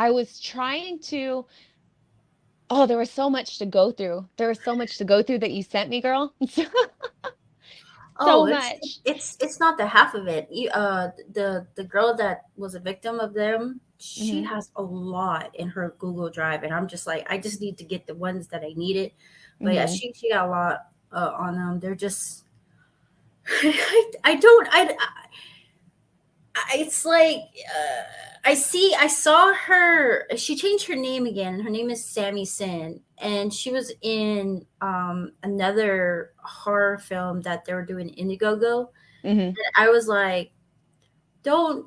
I was trying to. Oh, there was so much to go through. There was so much to go through that you sent me, girl. Oh, So it's much. it's not the half of it. The girl that was a victim of them, she Hmm. has a lot in her Google Drive, and I'm just like, I just need to get the ones that I needed. But yeah, Hmm. she got a lot on them. They're just, I don't, it's like, I saw her. She changed her name again. Her name is Sammy Sin, and she was in another horror film that they were doing Indiegogo. Hmm. I was like, don't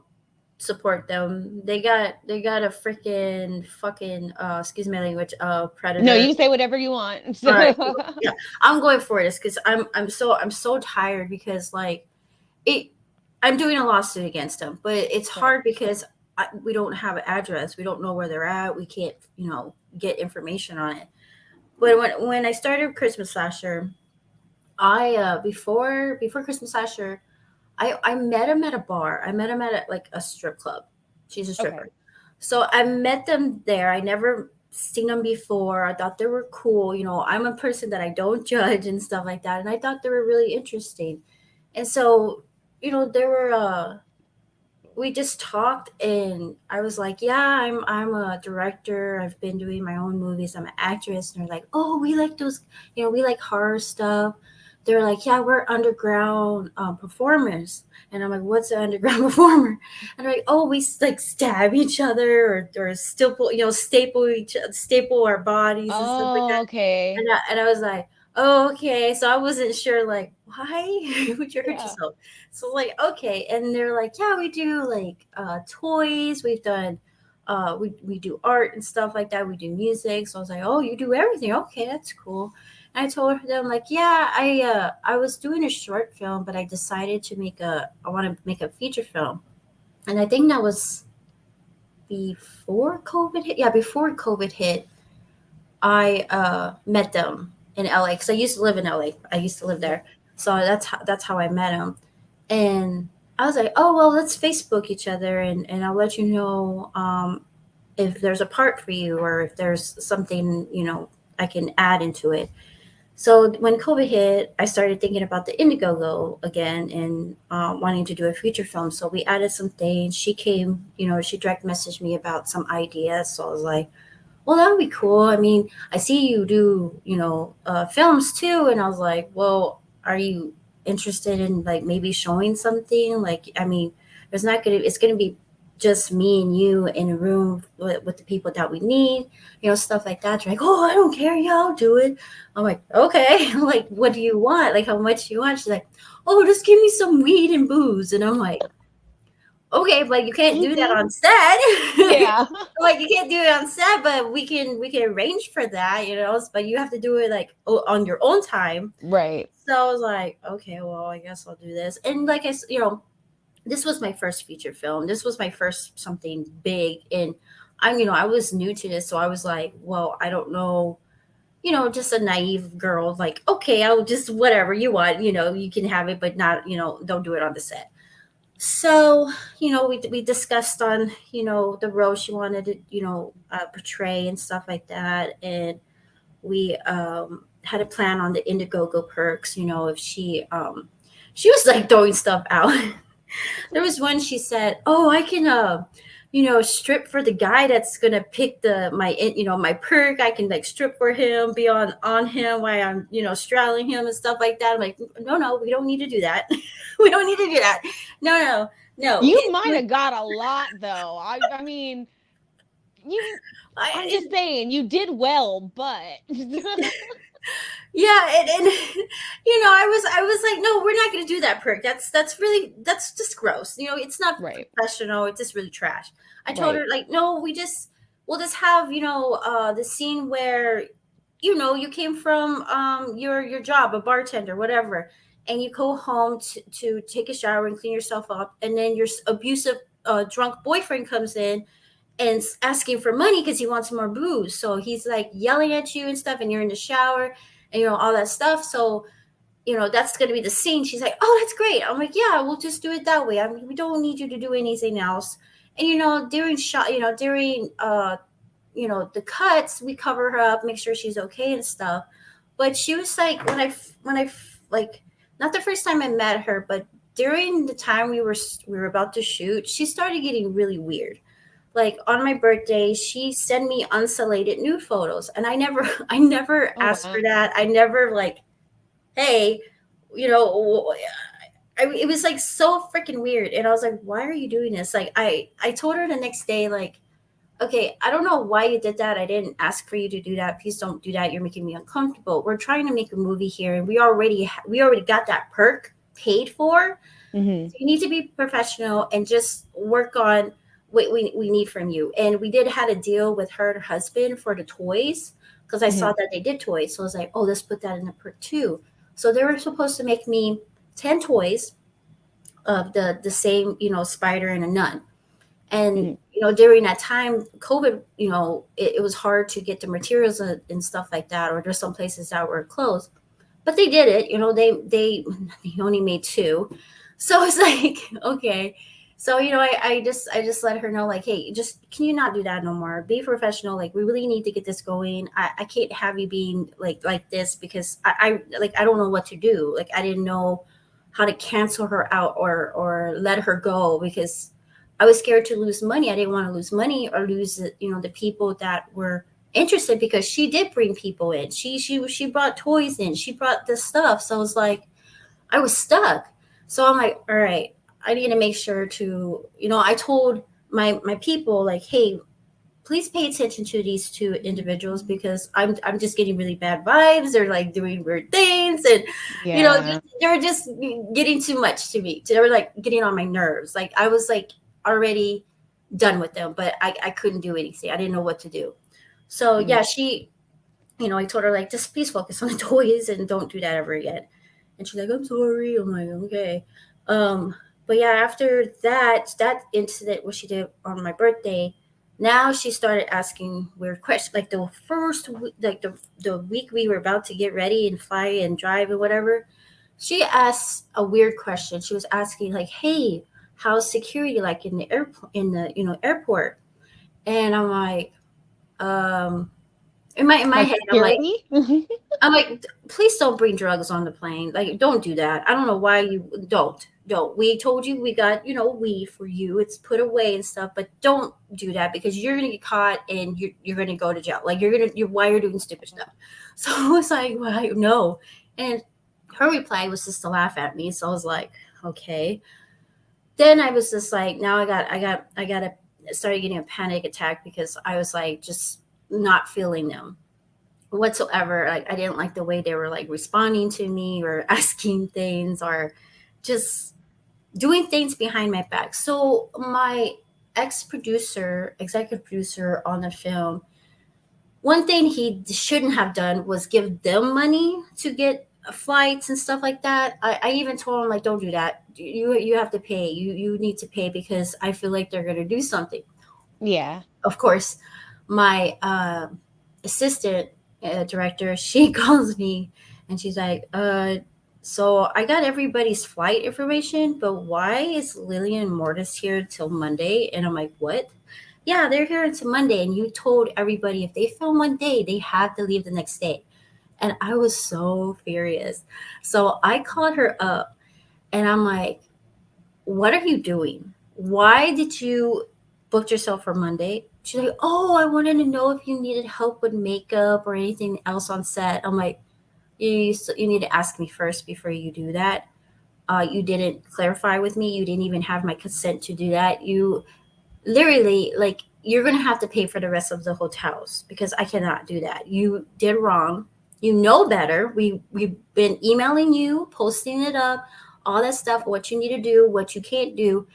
support them. They got a freaking fucking excuse my language, No, predator. you say whatever you want. All right, yeah, I'm going for this because I'm so tired because like it. I'm doing a lawsuit against them, but it's Right. hard because we don't have an address. We don't know where they're at. We can't, get information on it. But when I started Christmas last year, I before Christmas last year, I met him at a bar. I met him at like a strip club. She's a Okay. stripper. So I met them there. I never seen them before. I thought they were cool. I'm a person that I don't judge and stuff like that. And I thought they were really interesting. And so, they were we just talked and I was like, yeah, I'm a director. I've been doing my own movies. I'm an actress. And they're like, oh, we like those, we like horror stuff. They're like, yeah, we're underground performers. And I'm like, what's an underground performer? And they're like, oh, we like stab each other or staple our bodies and stuff like Oh, that. okay. And I was like, oh, okay. So I wasn't sure, like, why would you hurt Yeah. yourself? So like, okay. And they're like, yeah, we do like toys. We've done we do art and stuff like that. We do music. So I was like, oh, you do everything. Okay, that's cool. And I told them like, yeah, I was doing a short film, but I decided to I want to make a feature film. And I think that was before COVID hit. Yeah, before COVID hit, I met them in LA because I used to live in LA. I used to live Mhm. there, so that's how I met him. And I was like, oh well, let's Facebook each other, and I'll let you know if there's a part for you or if there's something I can add into it. So when COVID hit, I started thinking about the Indiegogo again and wanting to do a feature film. So we added some things. She came, she direct messaged me about some ideas. So I was like, well, that would be cool. I mean, I see you do, films too. And I was like, well, are you interested in like maybe showing something? Like, I mean, it's going to be just me and you in a room with the people that we need, stuff like that. They're like, oh, I don't care. Yeah, I'll do it. I'm like, okay. I'm like, what do you want? Like, how much do you want? She's like, oh, just give me some weed and booze. And I'm like, okay, but you can't do that Mhm. on set. Yeah. Like you can't do it on set, but we can arrange for that, but you have to do it like on your own time. Right. So I was like, okay, well, I guess I'll do this. And like this was my first feature film. This was my first something big, and I was new to this, so I was like, well, I don't know. Just a naive girl, like, okay, I'll just whatever you want, you can have it, but not, don't do it on the set. So we discussed on the role she wanted to portray and stuff like that, and we had a plan on the Indiegogo perks. If she was like throwing stuff out. There was one she said, oh, I can strip for the guy that's gonna pick my perk. I can like strip for him, be on him while I'm straddling him and stuff like that. I'm like, no, no, we don't need to do that. We don't need to do that. No, no, no. You might have got a lot though. I mean, you I'm I, just saying you did well, but yeah, and I was like, no, we're not gonna do that perk. That's just gross. It's not right. professional. It's just really trash. I told her Right. like, no, we'll just have the scene where you came from your job, a bartender, whatever, and you go home to take a shower and clean yourself up, and then your abusive drunk boyfriend comes in and asking for money because he wants more booze. So he's like yelling at you and stuff, and you're in the shower and all that stuff. So that's gonna be the scene. She's like, oh, that's great. I'm like, yeah, we'll just do it that way. I mean, we don't need you to do anything else. And during shot, during the cuts, we cover her up, make sure she's okay and stuff. But she was like, like, not the first time I met her, but during the time we were about to shoot, she started getting really weird. Like on my birthday, she sent me unsolicited nude photos, and I never I never Oh, asked for wow. that. I never like, hey, you know it was like so freaking weird, and I was like, why are you doing this? Like, I told her the next day, like, okay, I don't know why you did that. I didn't ask for you to do that. Please don't do that. You're making me uncomfortable. We're trying to make a movie here, and we already got that perk paid for. Hmm. So you need to be professional and just work on what we need from you. And we did had a deal with her and her husband for the toys, because I saw Hmm. that they did toys. So I was like, oh, let's put that in the perk too. So they were supposed to make me 10 toys of the same, spider and a nun. And Hmm. during that time, COVID, it was hard to get the materials and stuff like that, or there's some places that were closed. But they did it. They only made two, so it's like, okay. So I just let her know, like, hey, just can you not do that no more? Be professional. Like, we really need to get this going. I can't have you being like this, because I don't know what to do. Like, I didn't know how to cancel her out, or let her go, because I was scared to lose money. I didn't want to lose money or lose the people that were interested, because she did bring people in. She brought toys in. She brought this stuff. So I was like, I was stuck. So I'm like, all right, I need to make sure to, I told my people, like, hey, please pay attention to these two individuals, because I'm just getting really bad vibes. They're like doing weird things, and Yeah. they're just getting too much to me. They were like getting on my nerves. Like, I was like already done with them, but I couldn't do anything. I didn't know what to do. So Hmm. yeah, I told her, like, just please focus on the toys and don't do that ever again. And she's like, I'm sorry. I'm like, okay. Um, but yeah, after that incident, what she did on my birthday, now she started asking weird questions. Like the like the week we were about to get ready and fly and drive and whatever, she asked a weird question. She was asking, like, hey, how's security like in the airport, airport? And I'm like, um, in my Like head, security? I'm like, please don't bring drugs on the plane. Like, don't do that. I don't know why you don't. We told you we got, weed for you. It's put away and stuff, but don't do that, because you're gonna get caught and you're gonna go to jail. Like, you're why you're doing stupid stuff. So I was like, well, no. And her reply was just to laugh at me. So I was like, okay. Then I was just like, now I got to started getting a panic attack, because I was like, just not feeling them whatsoever. Like, I didn't like the way they were like responding to me, or asking things, or just doing things behind my back. So my executive producer on the film, one thing he shouldn't have done was give them money to get flights and stuff like that. I even told him, like, don't do that. You have to pay. You need to pay, because I feel like they're gonna do something. Yeah. Of course, my assistant director, she calls me, and she's like, so I got everybody's flight information, but why is Lillian and Mortis here till Monday? And I'm like, what? Yeah, they're here until Monday, and you told everybody if they film one day, they have to leave the next day. And I was so furious. So I called her up, and I'm like, what are you doing? Why did you book yourself for Monday? She's like, oh, I wanted to know if you needed help with makeup or anything else on set. I'm like, you need to ask me first before you do that. You didn't clarify with me. You didn't even have my consent to do that. You literally, like, you're gonna have to pay for the rest of the hotels, because I cannot do that. You did wrong. You know better. We've been emailing you, posting it up, all that stuff, what you need to do, what you can't do,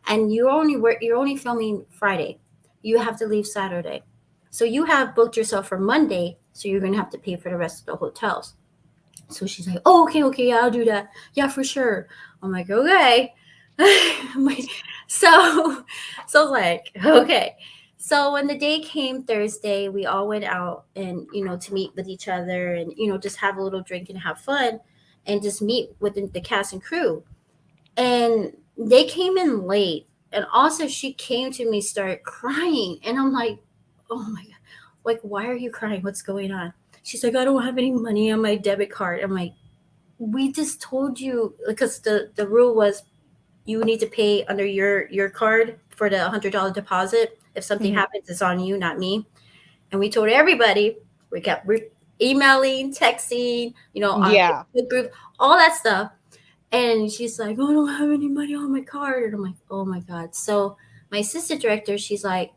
and you're only filming Friday. You have to leave Saturday. So you have booked yourself for Monday, so you're gonna have to pay for the rest of the hotels. So she's like, oh, okay, okay, yeah, I'll do that. Yeah, for sure. I'm like, okay. so, so I was like, okay. So when the day came Thursday, we all went out and, to meet with each other and, just have a little drink and have fun and just meet with the cast and crew. And they came in late. And also she came to me, started crying, and I'm like, oh my god, like, why are you crying? What's going on? She's like, I don't have any money on my debit card. I'm like, we just told you, because the rule was you need to pay under your card for the $100 deposit. If something Mhm. happens, it's on you, not me. And we told everybody. We kept emailing, texting, on Yeah. Facebook group, all that stuff. And she's like, oh, I don't have any money on my card. And I'm like, oh my God. So my assistant director, she's like,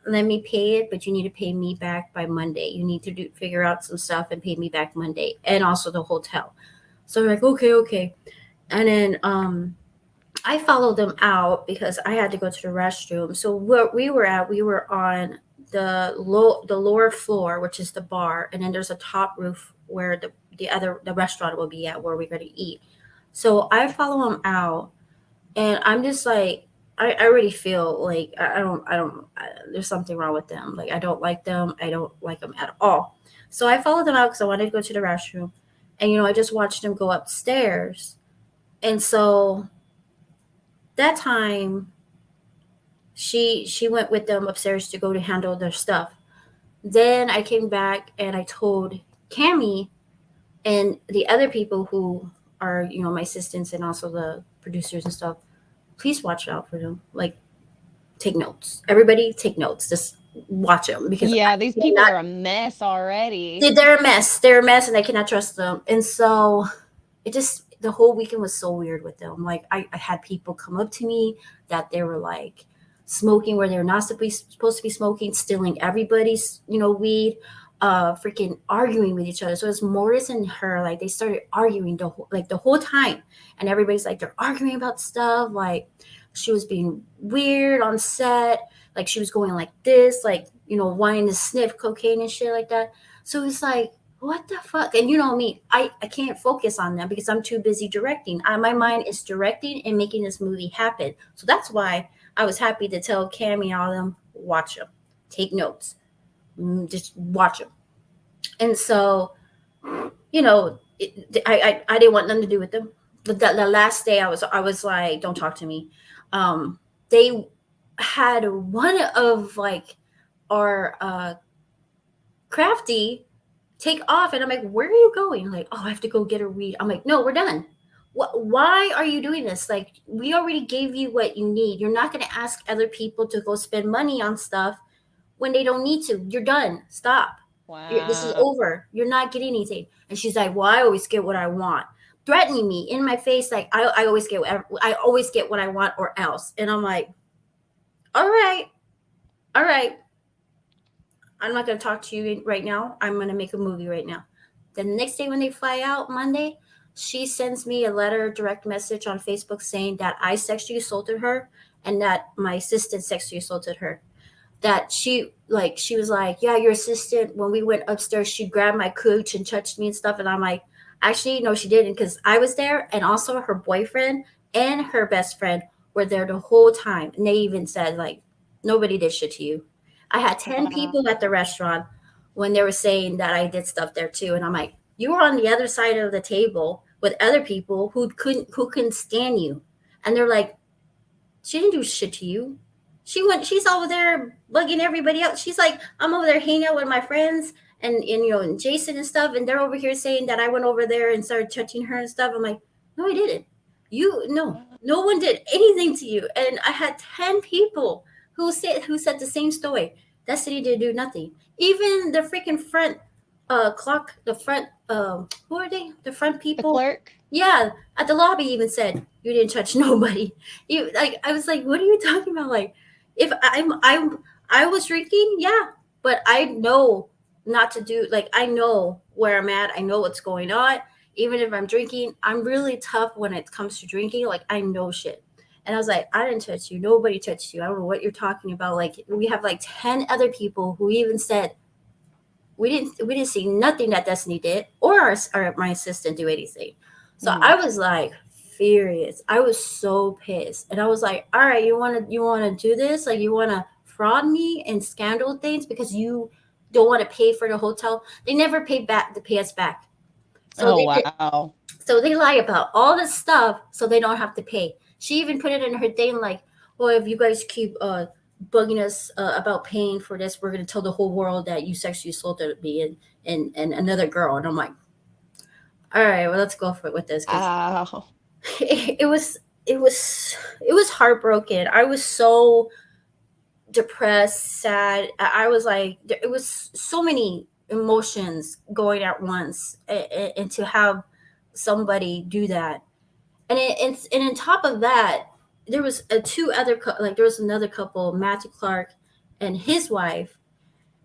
let me pay it, but you need to pay me back by Monday. You need to figure out some stuff and pay me back Monday, and also the hotel. So we're like, okay, okay. And then I followed them out because I had to go to the restroom. So where we were on the lower floor, which is the bar, and then there's a top roof where the restaurant will be at, where we're gonna eat. So I follow them out, and I'm just like, I already feel like there's something wrong with them. Like, I don't like them. I don't like them at all. So I followed them out because I wanted to go to the restroom, and I just watched them go upstairs. And so that time, she went with them upstairs to go to handle their stuff. Then I came back and I told Cami and the other people who are, my assistants and also the producers and stuff, please watch out for them. Like, take notes. Everybody take notes. Just watch them, because Yeah, these I people cannot. are a mess already. They're a mess. They're a mess, and I cannot trust them. And so it just, the whole weekend was so weird with them. Like, I had people come up to me that they were like smoking where they're not supposed to be smoking, stealing everybody's weed, freaking arguing with each other. So it's Morris and her, like, they started arguing the whole time, and everybody's like, they're arguing about stuff. Like, she was being weird on set. Like, she was going like this, like, wanting to sniff cocaine and shit like that. So it's like, what the fuck? And you know me, I can't focus on them because I'm too busy directing. My mind is directing and making this movie happen. So that's why I was happy to tell Cammy and all of them, watch them, take notes, just watch them. And so, I didn't want nothing to do with them. But the last day, I was like, don't talk to me. They had one of, like, our crafty take off, and I'm like, where are you going? Like, oh, I have to go get a read. I'm like, no, we're done. Why are you doing this? Like, we already gave you what you need. You're not going to ask other people to go spend money on stuff when they don't need to. You're done. Stop. This is Wow. over. You're not getting anything. And she's like, well, I always get what I want, threatening me in my face. Like, I always get what I want or else. And I'm like, all right, all right, I'm not going to talk to you right now. I'm going to make a movie right now. The next day when they fly out, Monday, she sends me a letter, direct message on Facebook saying that I sexually assaulted her and that my assistant sexually assaulted her. That she was like, yeah, your assistant, when we went upstairs, she grabbed my cooch and touched me and stuff. And I'm like, actually, no, she didn't, because I was there, and also her boyfriend and her best friend were there the whole time. And they even said, like, nobody did shit to you. I had 10 Wow. people at the restaurant when they were saying that I did stuff there too. And I'm like, you were on the other side of the table with other people who couldn't stand you. And they're like, she didn't do shit to you. She's over there bugging everybody else. She's like, I'm over there hanging out with my friends and Jason and stuff, and they're over here saying that I went over there and started touching her and stuff. I'm like, no, I didn't. No one did anything to you. And I had 10 people who said the same story. Destiny didn't do nothing. Even the freaking front clock, the front who are they? The front The people. clerk? Yeah, at the lobby even said you didn't touch nobody. You, like, I was like, what are you talking about? Like, if I was drinking, yeah, but I know not to do, like, I know where I'm at. I know what's going on. Even if I'm drinking, I'm really tough when it comes to drinking. Like, I know shit. And I was like, I didn't touch you. Nobody touched you. I don't know what you're talking about. Like, we have like 10 other people who even said we didn't see nothing that Destiny did, or my assistant do anything. So Mhm. I was like furious. I was so pissed, and I was like, "All right, you want to do this? Like, you want to fraud me and scandal things because you don't want to pay for the hotel? They never pay us back. So Oh, they did, wow. so they lie about all this stuff so they don't have to pay. She even put it in her thing like, well, if you guys keep bugging us about paying for this, we're gonna tell the whole world that you sexually assaulted me and another girl. And I'm like, all right, well, let's go for it with this because Oh, it was it was it was heartbroken. I was so depressed, sad. I was like, it was so many emotions going at once, and to have somebody do that, and on top of that, there was there was another couple, Matthew Clark and his wife,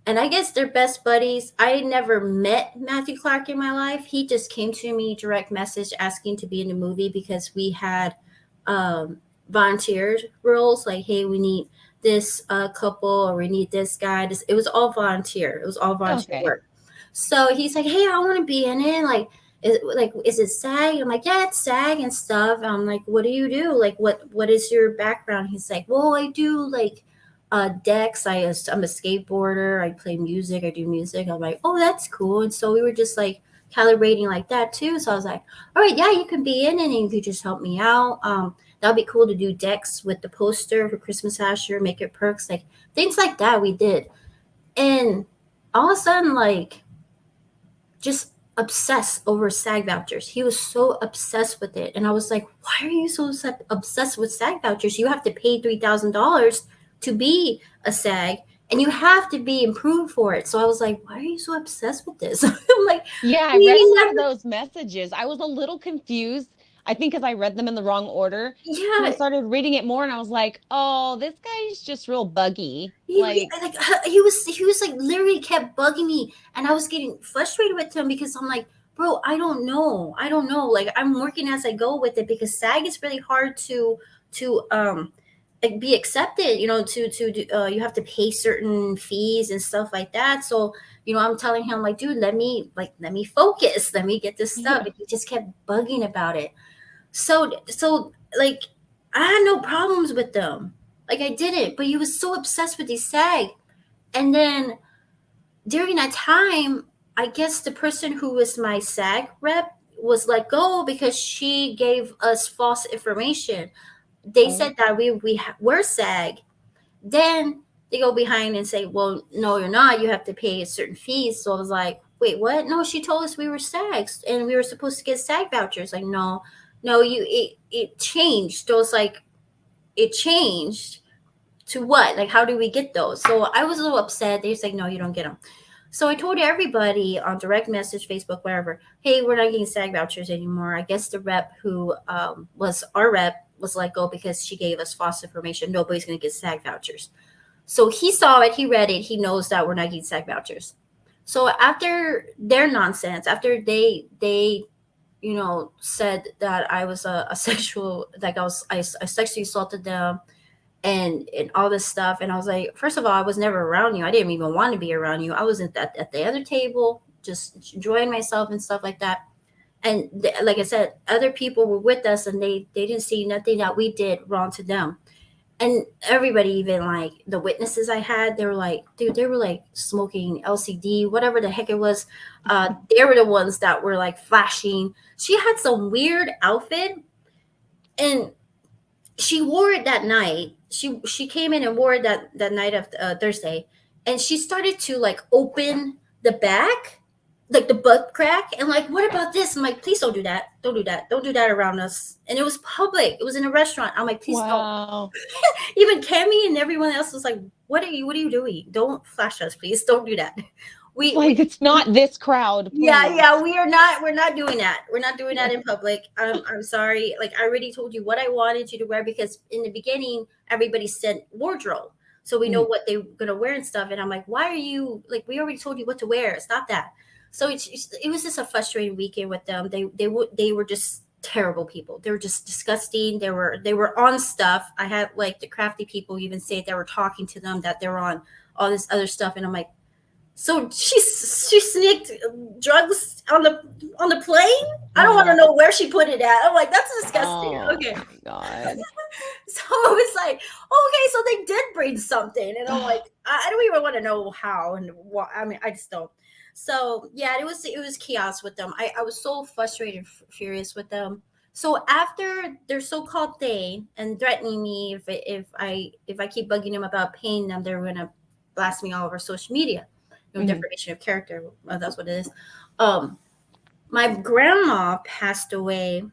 and I guess they're best buddies. I never met Matthew Clark in my life. He just came to me direct message asking to be in the movie because we had um, volunteered roles. Like, hey, we need this couple, or we need this guy. It was all volunteer. It was all volunteer okay. work. So he's like, hey, I want to be in it. Is it SAG? I'm like, yeah, it's SAG and stuff. I'm like, what do you do? Like, what is your background? He's like, well, I do like decks. I'm a skateboarder. I play music. I do music. I'm like, oh, that's cool. And so we were just like calibrating like that too. So I was like, all right, yeah, you can be in it and you could just help me out. That'd be cool to do decks with the poster for Christmas last year, make it perks, like things like that we did. And all of a sudden, like, just obsessed over SAG vouchers. He was so obsessed with it. And I was like, why are you so obsessed with SAG vouchers? You have to pay $3,000 to be a SAG and you have to be improved for it. So I was like, why are you so obsessed with this? I'm like, Yeah, I read we some of never, those messages. I was a little confused. I think because I read them in the wrong order. And I yeah, started reading it more and I was like, oh, this guy's just real buggy. he like he was like literally kept bugging me, and I was getting frustrated with him because I'm like, bro, I don't know, like I'm working as I go with it because SAG is really hard to like be accepted, you have to pay certain fees and stuff like that. So I'm telling him like, dude, let me focus, let me get this stuff, Yeah. and he just kept bugging about it. So like, I had no problems with them. Like, I didn't, but he was so obsessed with these SAG. And then during that time, I guess the person who was my SAG rep was let go because she gave us false information. They Oh, said that were SAG. Then they go behind and say, well, no, you're not. You have to pay a certain fees. So I was like, wait, what? No, she told us we were SAGs and we were supposed to get SAG vouchers. Like, no, no, it changed. So it's like, it changed to what? Like, how do we get those? So I was a little upset. They was like, no, you don't get them. So I told everybody on direct message, Facebook, wherever, hey, we're not getting SAG vouchers anymore. I guess the rep who was our rep was let go because she gave us false information. Nobody's going to get SAG vouchers. So he saw it, he read it, he knows that we're not getting SAG vouchers. So after their nonsense, after they said that I was a sexual, like I sexually assaulted them and all this stuff. And I was like, first of all, I was never around you. I didn't even want to be around you. I was at the other table, just enjoying myself and stuff like that. And like I said, other people were with us, and they didn't see nothing that we did wrong to them. And everybody, even like the witnesses I had, they were like, dude, they were like smoking LCD, whatever the heck it was. They were the ones that were like flashing. She had some weird outfit, and she wore it that night. She came in and wore it that night of Thursday, and she started to like open the back, like the butt crack, and like, what about this? I'm like, please don't do that. Don't do that. Don't do that around us. And it was public. It was in a restaurant. I'm like, please don't. wow. Even Cammy and everyone else was like, what are you doing? Don't flash us, please. Don't do that. We Like, it's not this crowd, Yeah, please. yeah, we're not doing that. We're not doing that Yeah. in public. I'm sorry. Like, I already told you what I wanted you to wear because in the beginning everybody said wardrobe. So we know Mm. what they're gonna wear and stuff. And I'm like, why are you like, we already told you what to wear. Stop that. So it was just a frustrating weekend with them. They were just terrible people. They were just disgusting. They were on stuff. I had like the crafty people even say they were talking to them that they're on all this other stuff. And I'm like, so she sneaked drugs on the plane. I don't want to Oh, know where she put it at. I'm like, that's disgusting. oh Okay, my God. so it was like, okay, so they did bring something, and I'm like, I don't even want to know how and what. I mean, I just don't. So yeah, it was chaos with them. I was so frustrated, furious with them. So after their so-called thing and threatening me if I keep bugging them about paying them, they're gonna blast me all over social media. Hmm. Defamation of character. That's what it is. Um, my grandma passed away.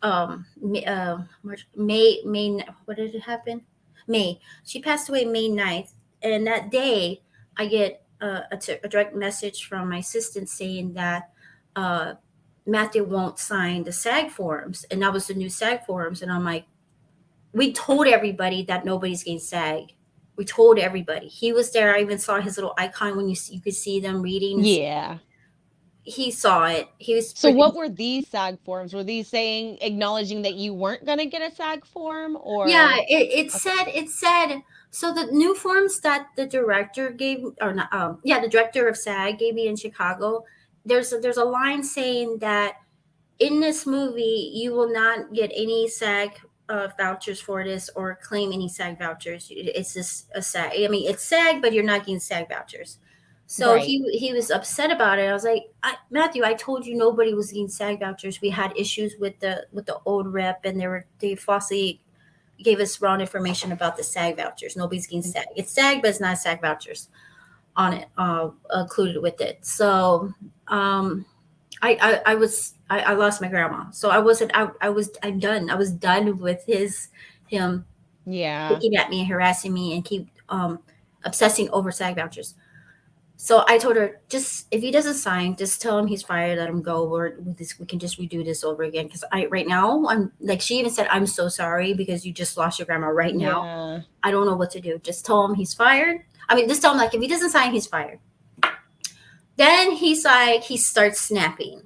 May. What did it happen? May. She passed away May 9th, and that day I get a direct message from my assistant saying that uh, Matthew won't sign the SAG forms, and that was the new SAG forms. And I'm like, we told everybody that nobody's getting SAG. We told everybody. He was there. I even saw his little icon when you could see them reading. Yeah. He saw it. He was So pretty. what were these SAG forms? Were these saying acknowledging that you weren't going to get a SAG form Yeah, or okay. it said so the new forms that the director gave or not yeah, the director of SAG gave me in Chicago. There's a line saying that in this movie you will not get any SAG vouchers for this or claim any SAG vouchers. It's just a SAG. I mean, it's SAG, but you're not getting SAG vouchers. So Right. he was upset about it. I was like, Matthew, I told you nobody was getting SAG vouchers. We had issues with the old rep, and they falsely gave us wrong information about the SAG vouchers. Nobody's getting SAG. It's SAG, but it's not SAG vouchers on it, included with it. So I lost my grandma. So I wasn't I'm done. I was done with him Yeah. picking at me and harassing me and keep obsessing over SAG vouchers. So I told her, just if he doesn't sign, just tell him he's fired, let him go. We can just redo this over again. Because I right now I'm like she even said, I'm so sorry because you just lost your grandma right now. Yeah. I don't know what to do. Just tell him he's fired. I mean, just tell him like if he doesn't sign, he's fired. Then he's like he starts snapping.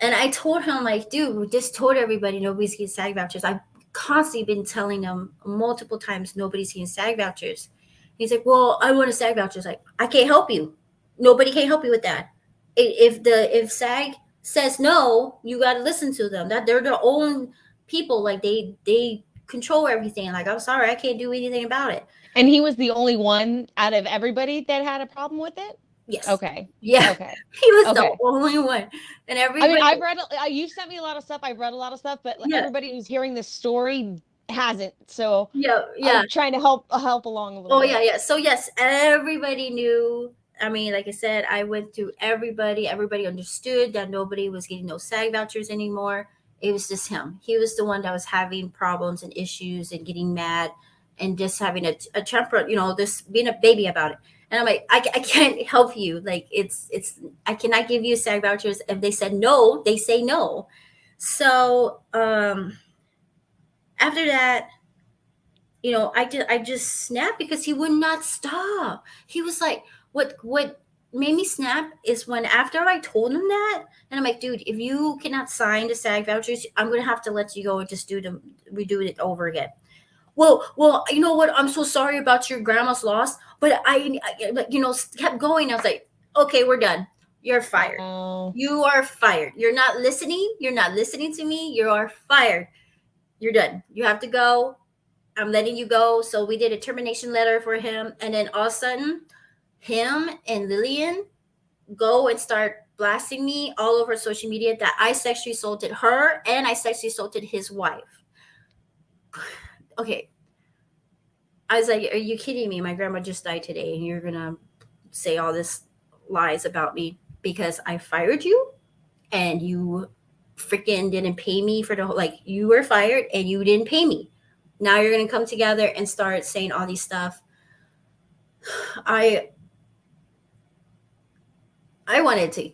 And I told him, like, dude, we just told everybody nobody's getting SAG vouchers. I've constantly been telling them multiple times nobody's getting SAG vouchers. He's like, well, I want a SAG vouchers. Like, I can't help you. Nobody can help you with that. If SAG says no, you got to listen to them. That they're their own people. Like they control everything. Like, I'm sorry, I can't do anything about it. And he was the only one out of everybody that had a problem with it? Yes, Okay. yeah, Okay. he was the Okay. only one, and I mean, everybody, I've read, you've sent me a lot of stuff. I've read a lot of stuff, but yeah, everybody who's hearing this story hasn't. So yeah, yeah. I'm trying to help along a little Oh yeah, bit. yeah. So yes, everybody knew. I mean, like I said, I went through everybody. Everybody understood that nobody was getting no SAG vouchers anymore. It was just him. He was the one that was having problems and issues and getting mad and just having a temper, just being a baby about it. And I'm like, I can't help you. Like I cannot give you SAG vouchers. If they said no, they say no. So after that, I just snapped because he would not stop. He was like, what made me snap is when after I told him that, and I'm like, dude, if you cannot sign the SAG vouchers, I'm gonna have to let you go and just redo it over again. Well, you know what? I'm so sorry about your grandma's loss, but like, kept going. I was like, okay, we're done. You're fired. Wow. You are fired. You're not listening. You're not listening to me. You are fired. You're done. You have to go. I'm letting you go. So we did a termination letter for him. And then all of a sudden, him and Lillian go and start blasting me all over social media that I sexually assaulted her and I sexually assaulted his wife. Okay. I was like, are you kidding me? My grandma just died today and you're going to say all this lies about me because I fired you and you freaking didn't pay me for the whole, like, you were fired and you didn't pay me. Now you're going to come together and start saying all these stuff. I I wanted to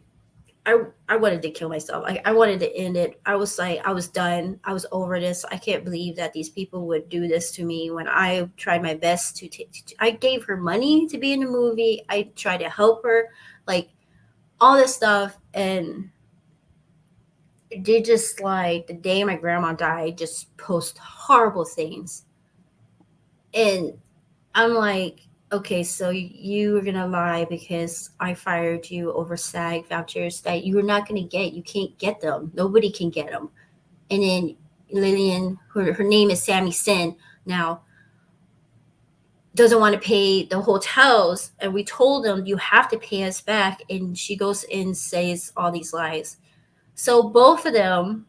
I wanted to kill myself. I wanted to end it. I was like, I was done. I was over this. I can't believe that these people would do this to me when I tried my best I gave her money to be in the movie. I tried to help her, like all this stuff. And they just like the day my grandma died, just post horrible things. And I'm like, okay, so you were gonna lie because I fired you over SAG vouchers that you were not gonna get. You can't get them. Nobody can get them. And then Lillian, her name is Sammy Sin now, doesn't want to pay the hotels, and we told them you have to pay us back, and she goes and says all these lies. So both of them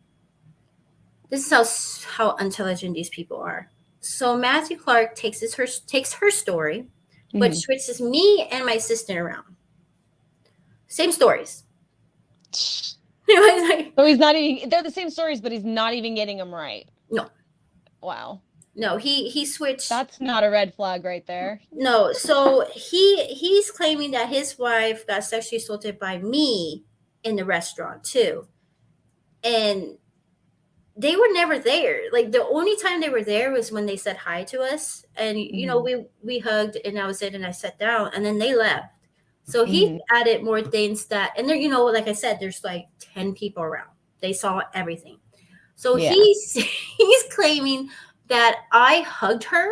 this is how intelligent these people are. So Matthew Clark takes her story, but Mhm. switches me and my sister around. Same stories. It's like, So he's not even, they're the same stories, but he's not even getting them right. no, Wow. no, he switched. That's not a red flag right there. No, so he's claiming that his wife got sexually assaulted by me in the restaurant too, and they were never there. Like the only time they were there was when they said hi to us, and Mhm. we hugged, and that was it, and I sat down, and then they left. So he Mhm. added more things that, and there, like I said, there's like 10 people around. They saw everything. So Yeah. he's claiming that I hugged her,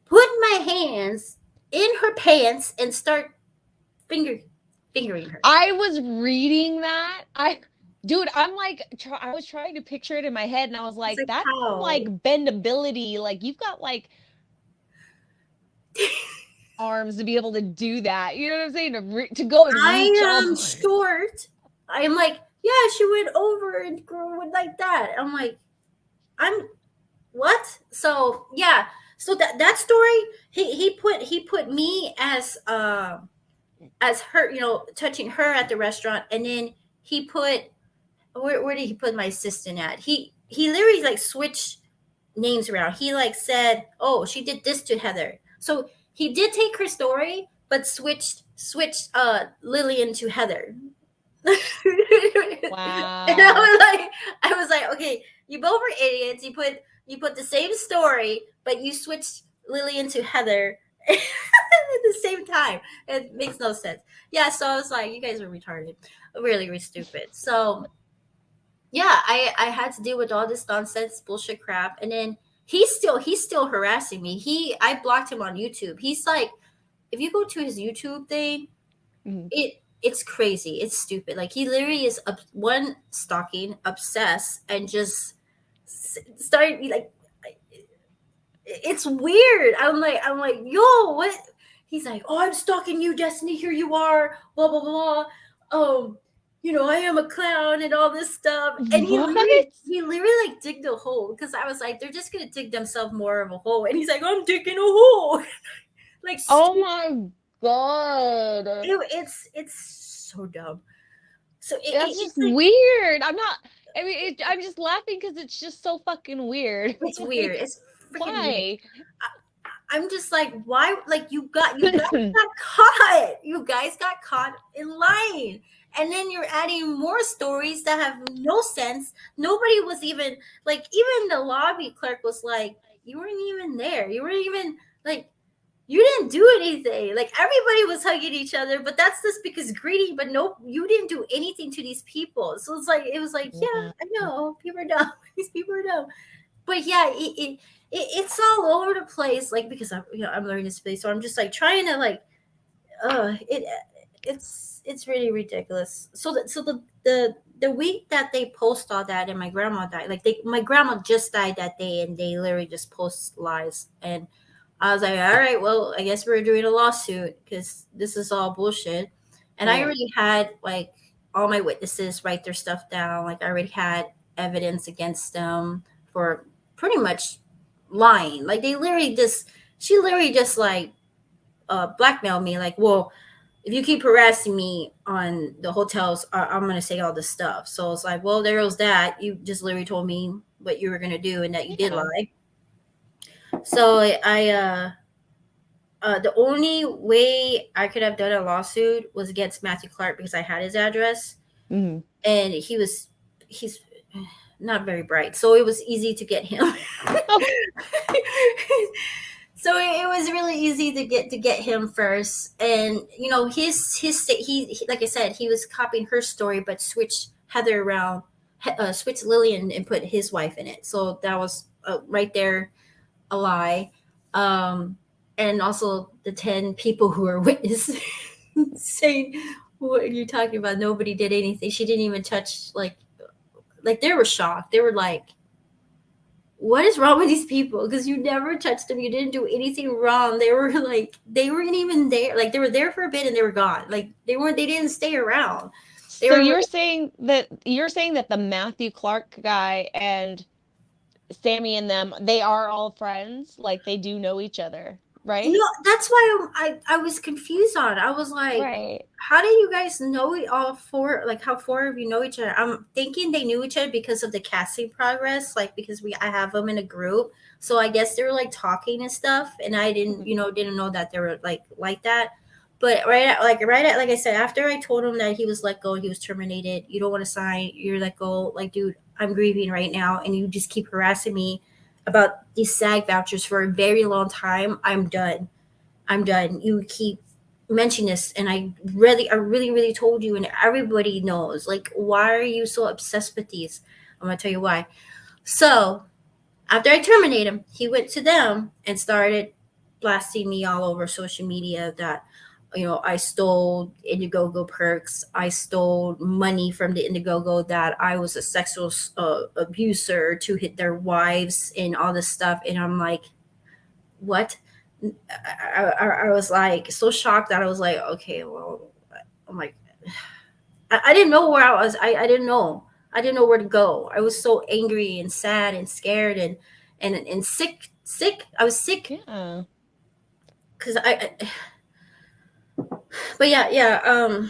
put my hands in her pants, and start finger fingering her. I was reading that. Dude, I'm like, I was trying to picture it in my head, and I was It's like, like that's some how like bendability. Like you've got like arms to be able to do that. You know what I'm saying? To go and I reach all am the way. short. I'm like, yeah, she went over and grew it like that. I'm like, I'm what? So yeah. So that story, he put me as her, touching her at the restaurant, and then he put where did he put my assistant at? He literally like switched names around. He like said, "Oh, she did this to Heather." So he did take her story, but switched Lillian to Heather. And Wow. I was like, okay, you both were idiots. You put the same story, but you switched Lillian to Heather at the same time. It makes no sense. Yeah, so I was like, you guys are retarded, really, really stupid. So yeah, I had to deal with all this nonsense, bullshit crap, and then he's still harassing me. I blocked him on YouTube. He's like, if you go to his YouTube thing, Mhm. it's crazy. It's stupid. Like he literally is one stalking, obsessed, and just started like it's weird. I'm like, yo, what? He's like, oh, I'm stalking you, Destiny. Here you are. Blah blah blah. I am a clown and all this stuff. And he What? literally, he literally like digged a hole because I was like, they're just gonna dig themselves more of a hole. And he's like, I'm digging a hole. Like Oh my God. it's so dumb. So That's it's just like weird. I mean, I'm just laughing because it's just so fucking weird. it's weird. Like, It's freaking weird. why? I'm just like, why? Like, you guys got caught. You guys got caught in lying, and then you're adding more stories that have no sense. Nobody was even like, even the lobby clerk was like, you weren't even there. You weren't even like, you didn't do anything. Like everybody was hugging each other, but that's just because greedy. But no, you didn't do anything to these people. So it was like, yeah, Wow. I know people are dumb. These people are dumb. But yeah, it's all over the place. Like because I'm learning this space, so I'm just like trying to like, it's really ridiculous. So the week that they post all that and my grandma died, like my grandma just died that day, and they literally just post lies, and I was like, all right, well, I guess we're doing a lawsuit because this is all bullshit. And I Yeah. already had like all my witnesses write their stuff down. Like I already had evidence against them for pretty much lying. Like she literally just like blackmailed me. Like, well, if you keep harassing me on the hotels, I'm gonna say all this stuff. So it's like, well, there was that. You just literally told me what you were gonna do and that you did Yeah. lie. So the only way I could have done a lawsuit was against Matthew Clark because I had his address, Mhm. and he's not very bright, so it was easy to get him. Oh, So it was really easy to get him first, and he like I said, he was copying her story, but switched Heather around, switched Lillian and put his wife in it. So that was right there a lie. And also the 10 people who were witnesses saying, what are you talking about? Nobody did anything. She didn't even touch, like they were shocked. They were like, what is wrong with these people? Because you never touched them. You didn't do anything wrong. They were like, they weren't even there. Like they were there for a bit and they were gone. Like they didn't stay around. They So were you're saying that the Matthew Clark guy and Sammy and them, they are all friends, like they do know each other, No, right? that's why I was confused on it. I was like, Right. how do you guys know it all four? Like how four of you know each other? I'm thinking they knew each other because of the casting progress, like because I have them in a group. So I guess they were like talking and stuff, and I didn't Mhm. didn't know that they were like that. But like I said, after I told him that he was let go, he was terminated. You don't want to sign. You're let go. Like, dude, I'm grieving right now, and you just keep harassing me about these SAG vouchers for a very long time. I'm done. I'm done. You keep mentioning this, and I really told you, and everybody knows. Like, why are you so obsessed with these? I'm gonna tell you why. So after I terminate him, he went to them and started blasting me all over social media that I stole Indiegogo perks. I stole money from the Indiegogo. That I was a sexual abuser to hit their wives and all this stuff. And I'm like, what? I was like so shocked that I was like, okay, well, I'm like, I didn't know where I was. I didn't know. I didn't know where to go. I was so angry and sad and scared and sick. I was sick Yeah. because but yeah.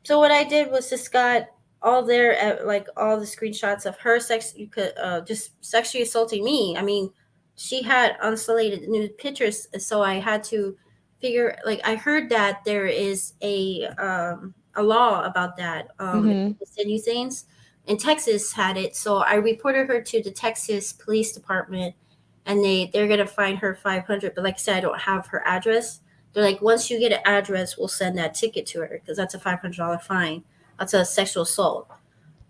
So what I did was just got all their like all the screenshots of her sex, you could just sexually assaulting me. I mean, she had unsolated nude pictures, so I had to figure. Like, I heard that there is a law about that. If Hmm. you send you things, and Texas had it, so I reported her to the Texas Police Department, and they're gonna fine her 500. But like I said, I don't have her address. They're like, once you get an address, we'll send that ticket to her because that's a $500 fine. That's a sexual assault.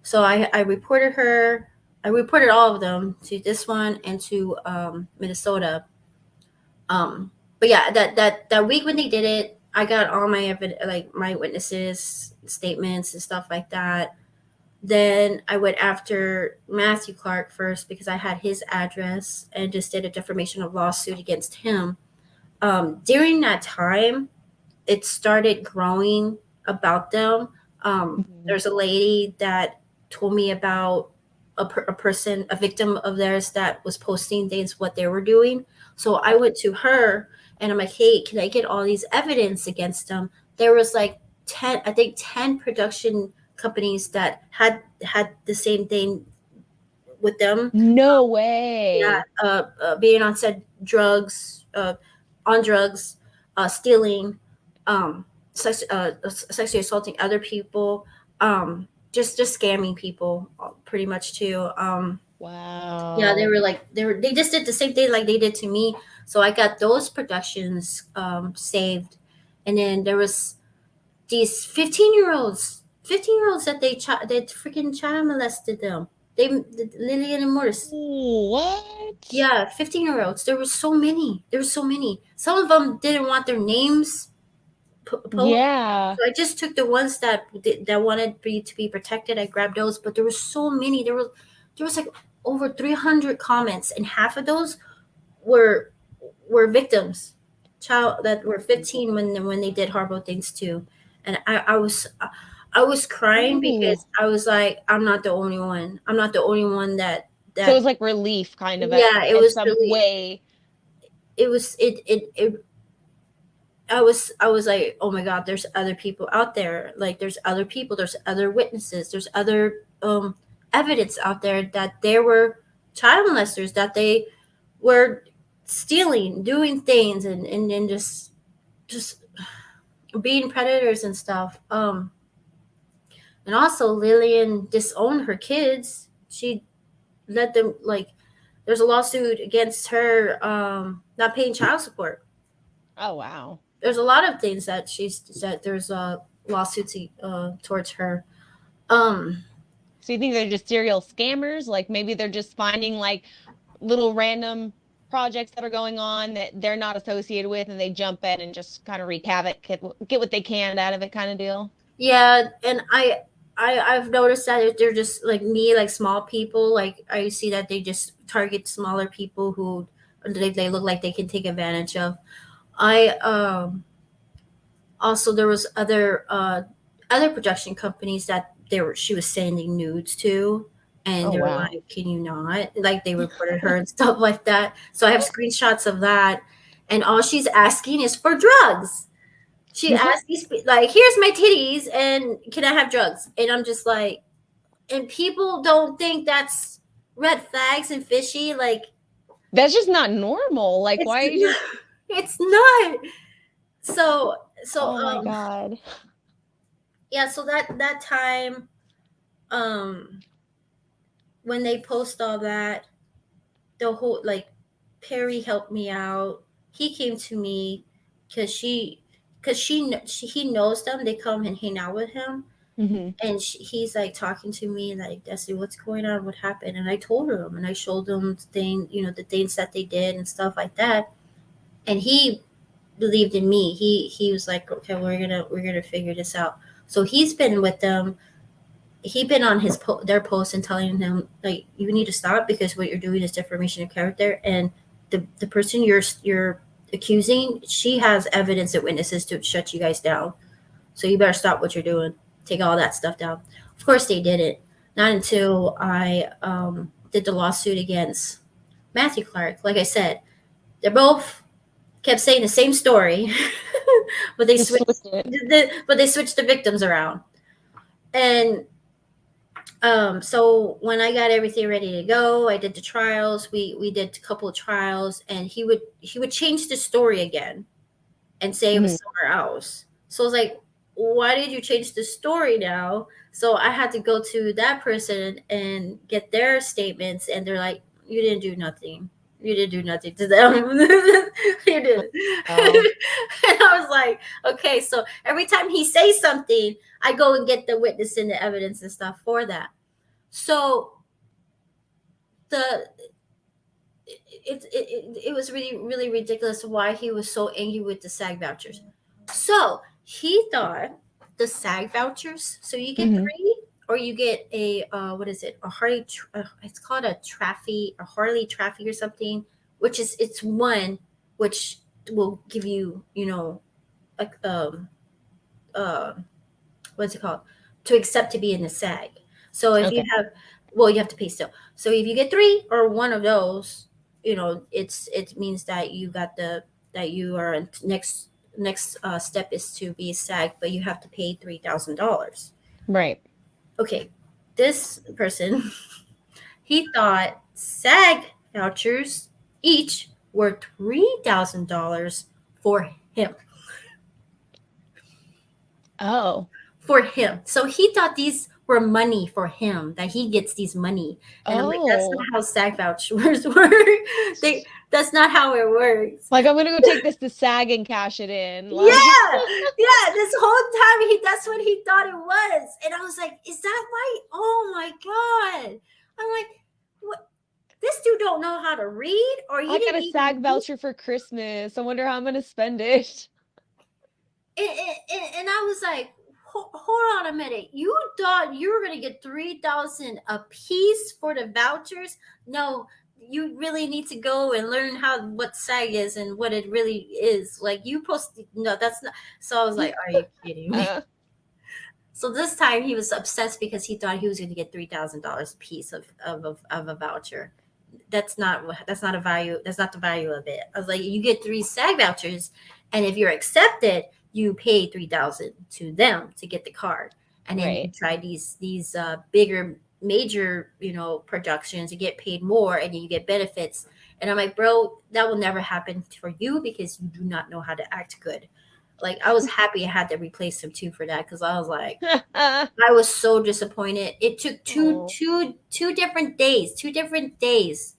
So I reported her. I reported all of them to this one and to Minnesota. Um, but yeah, that week when they did it, I got all my like my witnesses statements and stuff like that. Then I went after Matthew Clark first because I had his address and just did a defamation of lawsuit against him. During that time, it started growing about them. Hmm. There's a lady that told me about a person, a victim of theirs that was posting things what they were doing. So I went to her and I'm like, hey, can I get all these evidence against them? There was like 10, I think 10 production companies that had the same thing with them. No Yeah, way. being on said drugs, on drugs, stealing, sexually assaulting other people, just scamming people, pretty much too. Yeah, they Wow. were like they just did the same thing like they did to me. So I got those productions saved, and then there was these 15-year-olds, 15-year-olds that that freaking child molested them. Lillian and Morris. What? Yeah, 15-year-olds. There were so many. There were so many. Some of them didn't want their names posted. Yeah. So I just took the ones that wanted to be protected. I grabbed those, but there were so many. There was like over 300 comments, and half of those were victims, child that were 15 when they did horrible things too. And I was crying Ooh. because I was like, I'm not the only one. I'm not the only one So it that was like relief kind of yeah, it at was some really way. it was it I was like, oh my god, there's other people out there. Like, there's other people, there's other witnesses, there's other evidence out there that there were child molesters, that they were stealing, doing things, and then just being predators and stuff. And also Lillian disowned her kids. She let them, like, there's a lawsuit against her not paying child support. Oh, wow. There's a lot of things that there's lawsuits towards her. Um, So you think they're just serial scammers? Like maybe they're just finding like little random projects that are going on that they're not associated with and they jump in and just kind of wreak havoc, get what they can out of it kind of deal. yeah, and I've noticed that they're just like me, like small people. Like, I see that they just target smaller people who they look like they can take advantage of. I also there was other production companies that she was sending nudes to, and Oh they were wow. like, "Can you not?" Like they reported her and stuff like that. So I have screenshots of that, and all she's asking is for drugs. She asked these like, "Here's my titties, and can I have drugs?" And I'm just like, and people don't think that's red flags and fishy. Like That's just not normal. Like it's why you just it's not. So oh my God. yeah. So that time, um, when they post all that, the whole like Perry helped me out. He came to me because he knows them. They come and hang out with him, Hmm. and he's like talking to me like, "Destiny, what's going on? What happened?" And I told him, and I showed him the things that they did and stuff like that. And he believed in me. He was like, "Okay, we're gonna figure this out." So he's been with them. He been on their posts and telling them like, you need to stop because what you're doing is defamation of character, and the person you're accusing, she has evidence and witnesses to shut you guys down. So you better stop what you're doing. Take all that stuff down. Of course they did it. Not until I did the lawsuit against Matthew Clark. Like I said, they're both kept saying the same story, but they Just switched. switch it. But they switched the victims around, and so when I got everything ready to go, I did the trials. We did a couple of trials, and he would change the story again and say it was Mhm. somewhere else. So I was like, why did you change the story now? So I had to go to that person and get their statements, and they're like, you didn't do nothing. You didn't do nothing to them. You did. Oh. And I was like, okay. So every time he says something, I go and get the witness and the evidence and stuff for that. So the it was really really ridiculous why he was so angry with the SAG vouchers. So he thought the SAG vouchers. So you get Hmm. three, or you get a what is it? A Harley? It's called a Traffy, a Harley Traffy or something. Which is it's one which will give you a, uh, what's it called, to accept to be in the SAG. So if you Okay. have, well, you have to pay still. So if you get three or one of those, it means that that you are next step is to be SAG, but you have to pay $3,000. Right. Okay, this person he thought SAG vouchers each were $3,000 for him. Oh. For him. So he thought these were money for him, that he gets these money. And I'm like, that's not Oh. how SAG vouchers work. That's not how it works. Like I'm gonna go take this to SAG and cash it in. Like Yeah, yeah. This whole time that's what he thought it was. And I was like, is that why? Oh my God. I'm like, what? This dude don't know how to read, or he I got didn't a even SAG voucher for Christmas. I wonder how I'm gonna spend it. and I was like, hold on a minute. You thought you were going to get 3,000 a piece for the vouchers? No, you really need to go and learn what SAG is and what it really is. Like you no, that's not. So I was like, are you kidding me? Uh, So this time he was obsessed because he thought he was going to get $3,000 a piece of a voucher. That's not a value. That's not the value of it. I was like, you get three SAG vouchers, and if you're accepted, you pay 3,000 to them to get the card, and then you right. try these bigger major productions. You get paid more, and you get benefits. And I'm like, bro, that will never happen for you because you do not know how to act good. Like I was happy I had to replace him too for that because I was like, I was so disappointed. It took Oh. two different days, 2 different days,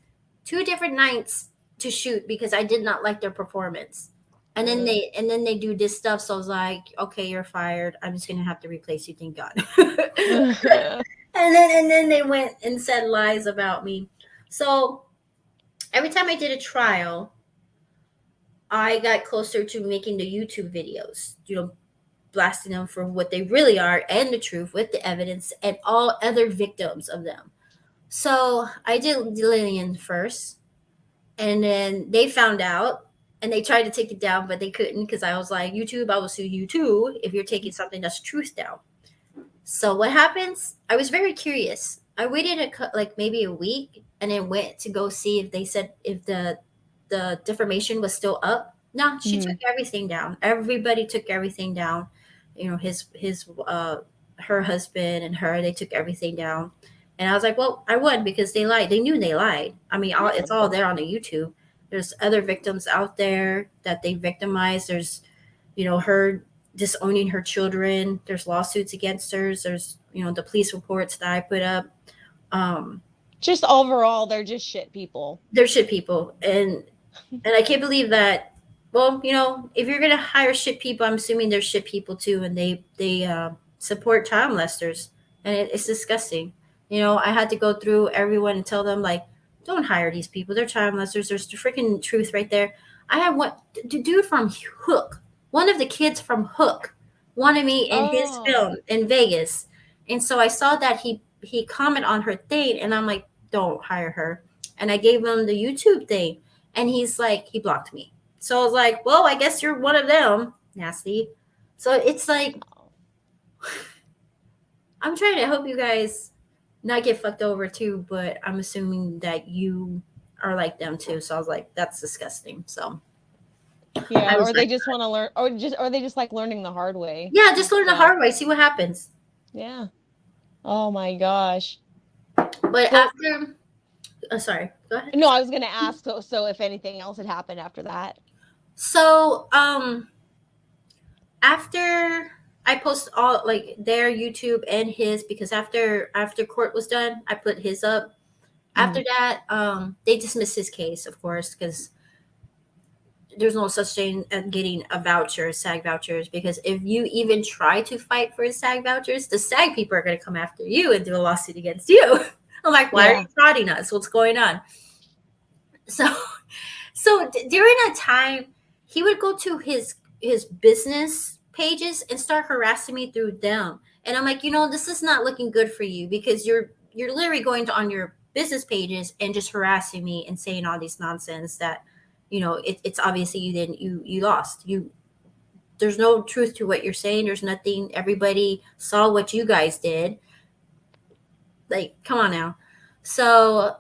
2 different nights to shoot because I did not like their performance. And then Uh. they do this stuff. So I was like, okay, you're fired. I'm just gonna have to replace you. Thank God. And then they went and said lies about me. So every time I did a trial, I got closer to making the YouTube videos. Blasting them for what they really are and the truth with the evidence and all other victims of them. So I did Lillian first, and then they found out and they tried to take it down, but they couldn't because I was like, YouTube, I will sue you too if you're taking something that's truth down. So what happens? I was very curious. I waited like maybe a week and then went to go see if they said if the defamation was still up. No, she took Mhm. everything down. Everybody took everything down. You know, his her husband and her, they took everything down. And I was like, well, I would, because they lied. They knew they lied. I mean, Yeah. it's all there on the YouTube. There's other victims out there that they victimized. There's, her disowning her children. There's lawsuits against her. There's, the police reports that I put up. Um, Just overall, they're just shit people. they're shit people. And I can't believe that. Well, if you're gonna hire shit people, I'm assuming they're shit people too, and they support child molesters, and it's disgusting. I had to go through everyone and tell them, like, don't hire these people. They're child molesters. There's the freaking truth right there. I had the dude from Hook, one of the kids from Hook, wanted me in his Oh. film in Vegas, and so I saw that he commented on her thing, and I'm like, don't hire her. And I gave him the YouTube thing, and he's like, he blocked me. So I was like, well, I guess you're one of them. Nasty. So it's like, I'm trying to help you guys not get fucked over too, but I'm assuming that you are like them too. So I was like, that's disgusting. So I Yeah, was or they like, just want to learn, or they just like learning the hard way. yeah, just That's learn the hard way, see what happens. yeah. Oh my gosh. But Well, after, oh, sorry, go ahead. no, I was gonna ask, so if anything else had happened after that. So, after I post all like their YouTube and his, because after court was done, I put his up. After Mm. that, they dismissed his case, of course, because there's no such thing as getting a voucher, SAG vouchers, because if you even try to fight for SAG vouchers, the SAG people are going to come after you and do a lawsuit against you. I'm like, why are Yeah. you frauding us? What's going on? So, during that time, he would go to his business pages and start harassing me through them. And I'm like, this is not looking good for you, because you're literally going to on your business pages and just harassing me and saying all these nonsense that, it's obviously you lost. There's no truth to what you're saying. There's nothing. Everybody saw what you guys did. Like, come on now. So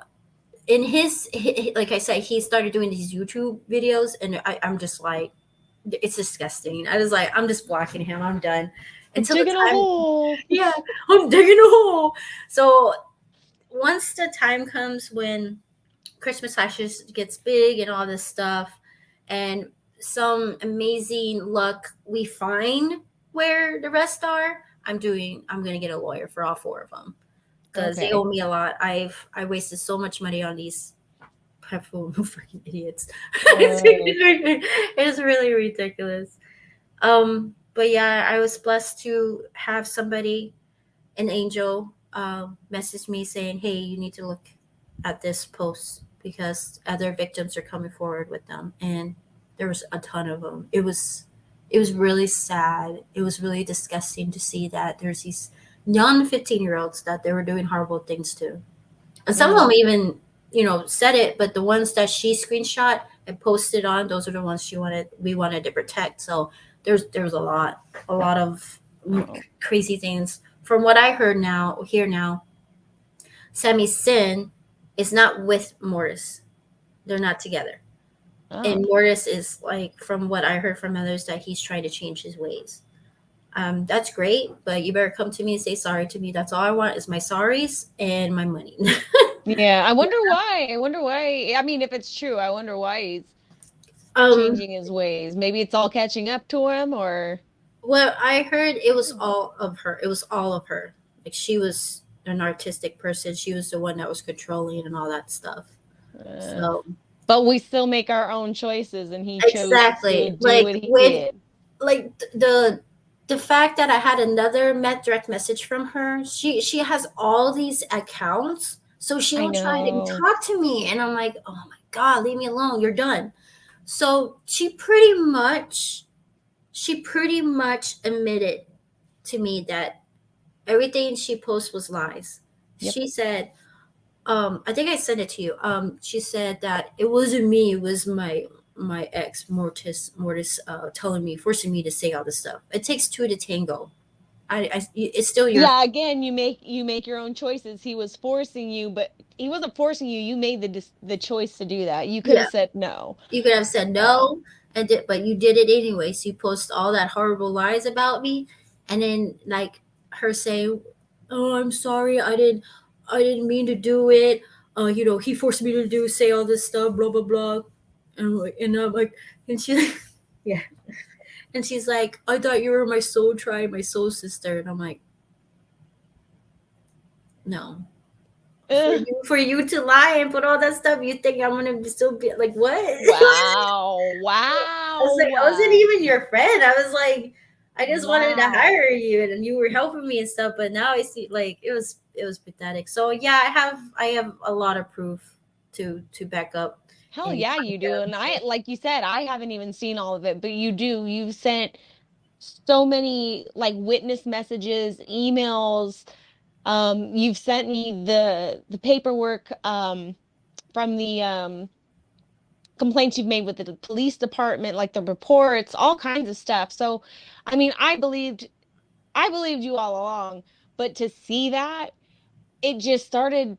in his, like I said, he started doing these YouTube videos, and I'm just like, it's disgusting. I was like, I'm just blocking him. I'm done. Until the Digging a time, hole. yeah, I'm digging a hole. So once the time comes when Christmas Ashes gets big and all this stuff, and some amazing luck we find where the rest are, I'm gonna get a lawyer for all four of them, because they owe Okay. me a lot. I wasted so much money on these freaking idiots. Oh. It's really ridiculous. But yeah, I was blessed to have somebody, an angel, message me saying, "Hey, you need to look at this post because other victims are coming forward with them." And there was a ton of them. It was really sad. It was really disgusting to see that there's these young 15-year-olds that they were doing horrible things to. And some of Yeah. them even, said it, but the ones that she screenshot and posted on, those are the ones we wanted to protect. So there's a lot of Oh. crazy things. From what I hear now, Sammy's sin is not with Mortis. They're not together. Oh. And Mortis is, like, from what I heard from others, that he's trying to change his ways. That's great, but you better come to me and say sorry to me. That's all I want is my sorries and my money. Yeah. I wonder why. I wonder why. I mean, if it's true, I wonder why he's um, changing his ways. Maybe it's all catching up to him, or Well, I heard it was all of her. It was all of her. Like, she was an artistic person. She was the one that was controlling and all that stuff. uh, So but we still make our own choices, and he chose to exactly, do like, what he with, did. like, the fact that I had another direct message from her. She has all these accounts, so she I will try to know. talk to me, and I'm like, oh my god, leave me alone. You're done. So she pretty much admitted to me that everything she posted was lies. Yep. She said, I think I sent it to you. She said that it wasn't me, it was my ex Mortis, telling me, forcing me to say all this stuff. It takes two to tango. it's still your. Yeah, again, you make your own choices. He was forcing you, but he wasn't forcing you. You made the choice to do that. You could Yeah, have said no. you could have said So, no, but you did it anyway. So you post all that horrible lies about me, and then like her saying, "Oh, I'm sorry, I didn't mean to do it. He forced me to say all this stuff, blah blah blah." And I'm like, and she, yeah, and she's like, "I thought you were my soul tribe, my soul sister," and I'm like, "No." eh, For you to lie and put all that stuff, you think I'm gonna still be like what? wow, I was like, I wasn't wow, even your friend. I was like, I just wanted to hire wow. you, and you were helping me and stuff. But now I see, like, it was pathetic. So yeah, I have a lot of proof to back up. Hell And yeah, you do. And I, like you said, I haven't even seen all of it, but you do. You've sent so many like witness messages, emails. You've sent me the paperwork from the complaints you've made with the police department, like the reports, all kinds of stuff. So, I mean, I believed you all along, but to see that, it just started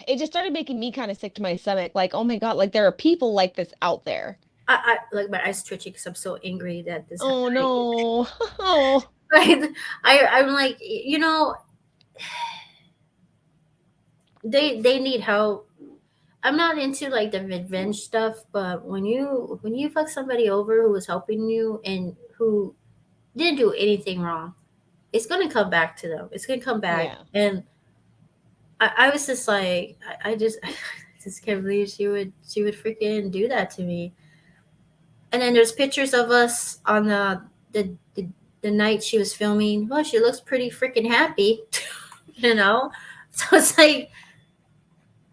it just started making me kind of sick to my stomach. Like, oh my God, like there are people like this out there. I like my eyes twitching because I'm so angry that this happened. Oh no. Oh, Right? I'm like, they need help. I'm not into like the revenge stuff, but when you fuck somebody over who was helping you and who didn't do anything wrong, it's gonna come back to them. It's gonna come back. yeah. And I was just like, I just I just can't believe she would freaking do that to me. And then there's pictures of us on the night she was filming. Well, she looks pretty freaking happy, you know. So it's like,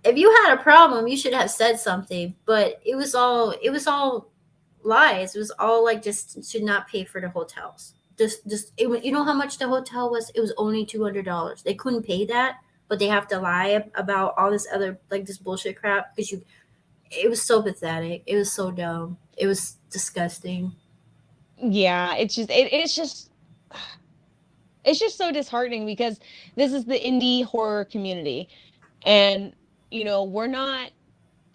if you had a problem, you should have said something. But it was all lies. It was all like just should not pay for the hotels. You know how much the hotel was? It was only $200. They couldn't pay that, but they have to lie about all this other like this bullshit crap because you. It was so pathetic. It was so dumb. It was disgusting. Yeah, it's just so disheartening because this is the indie horror community. And, we're not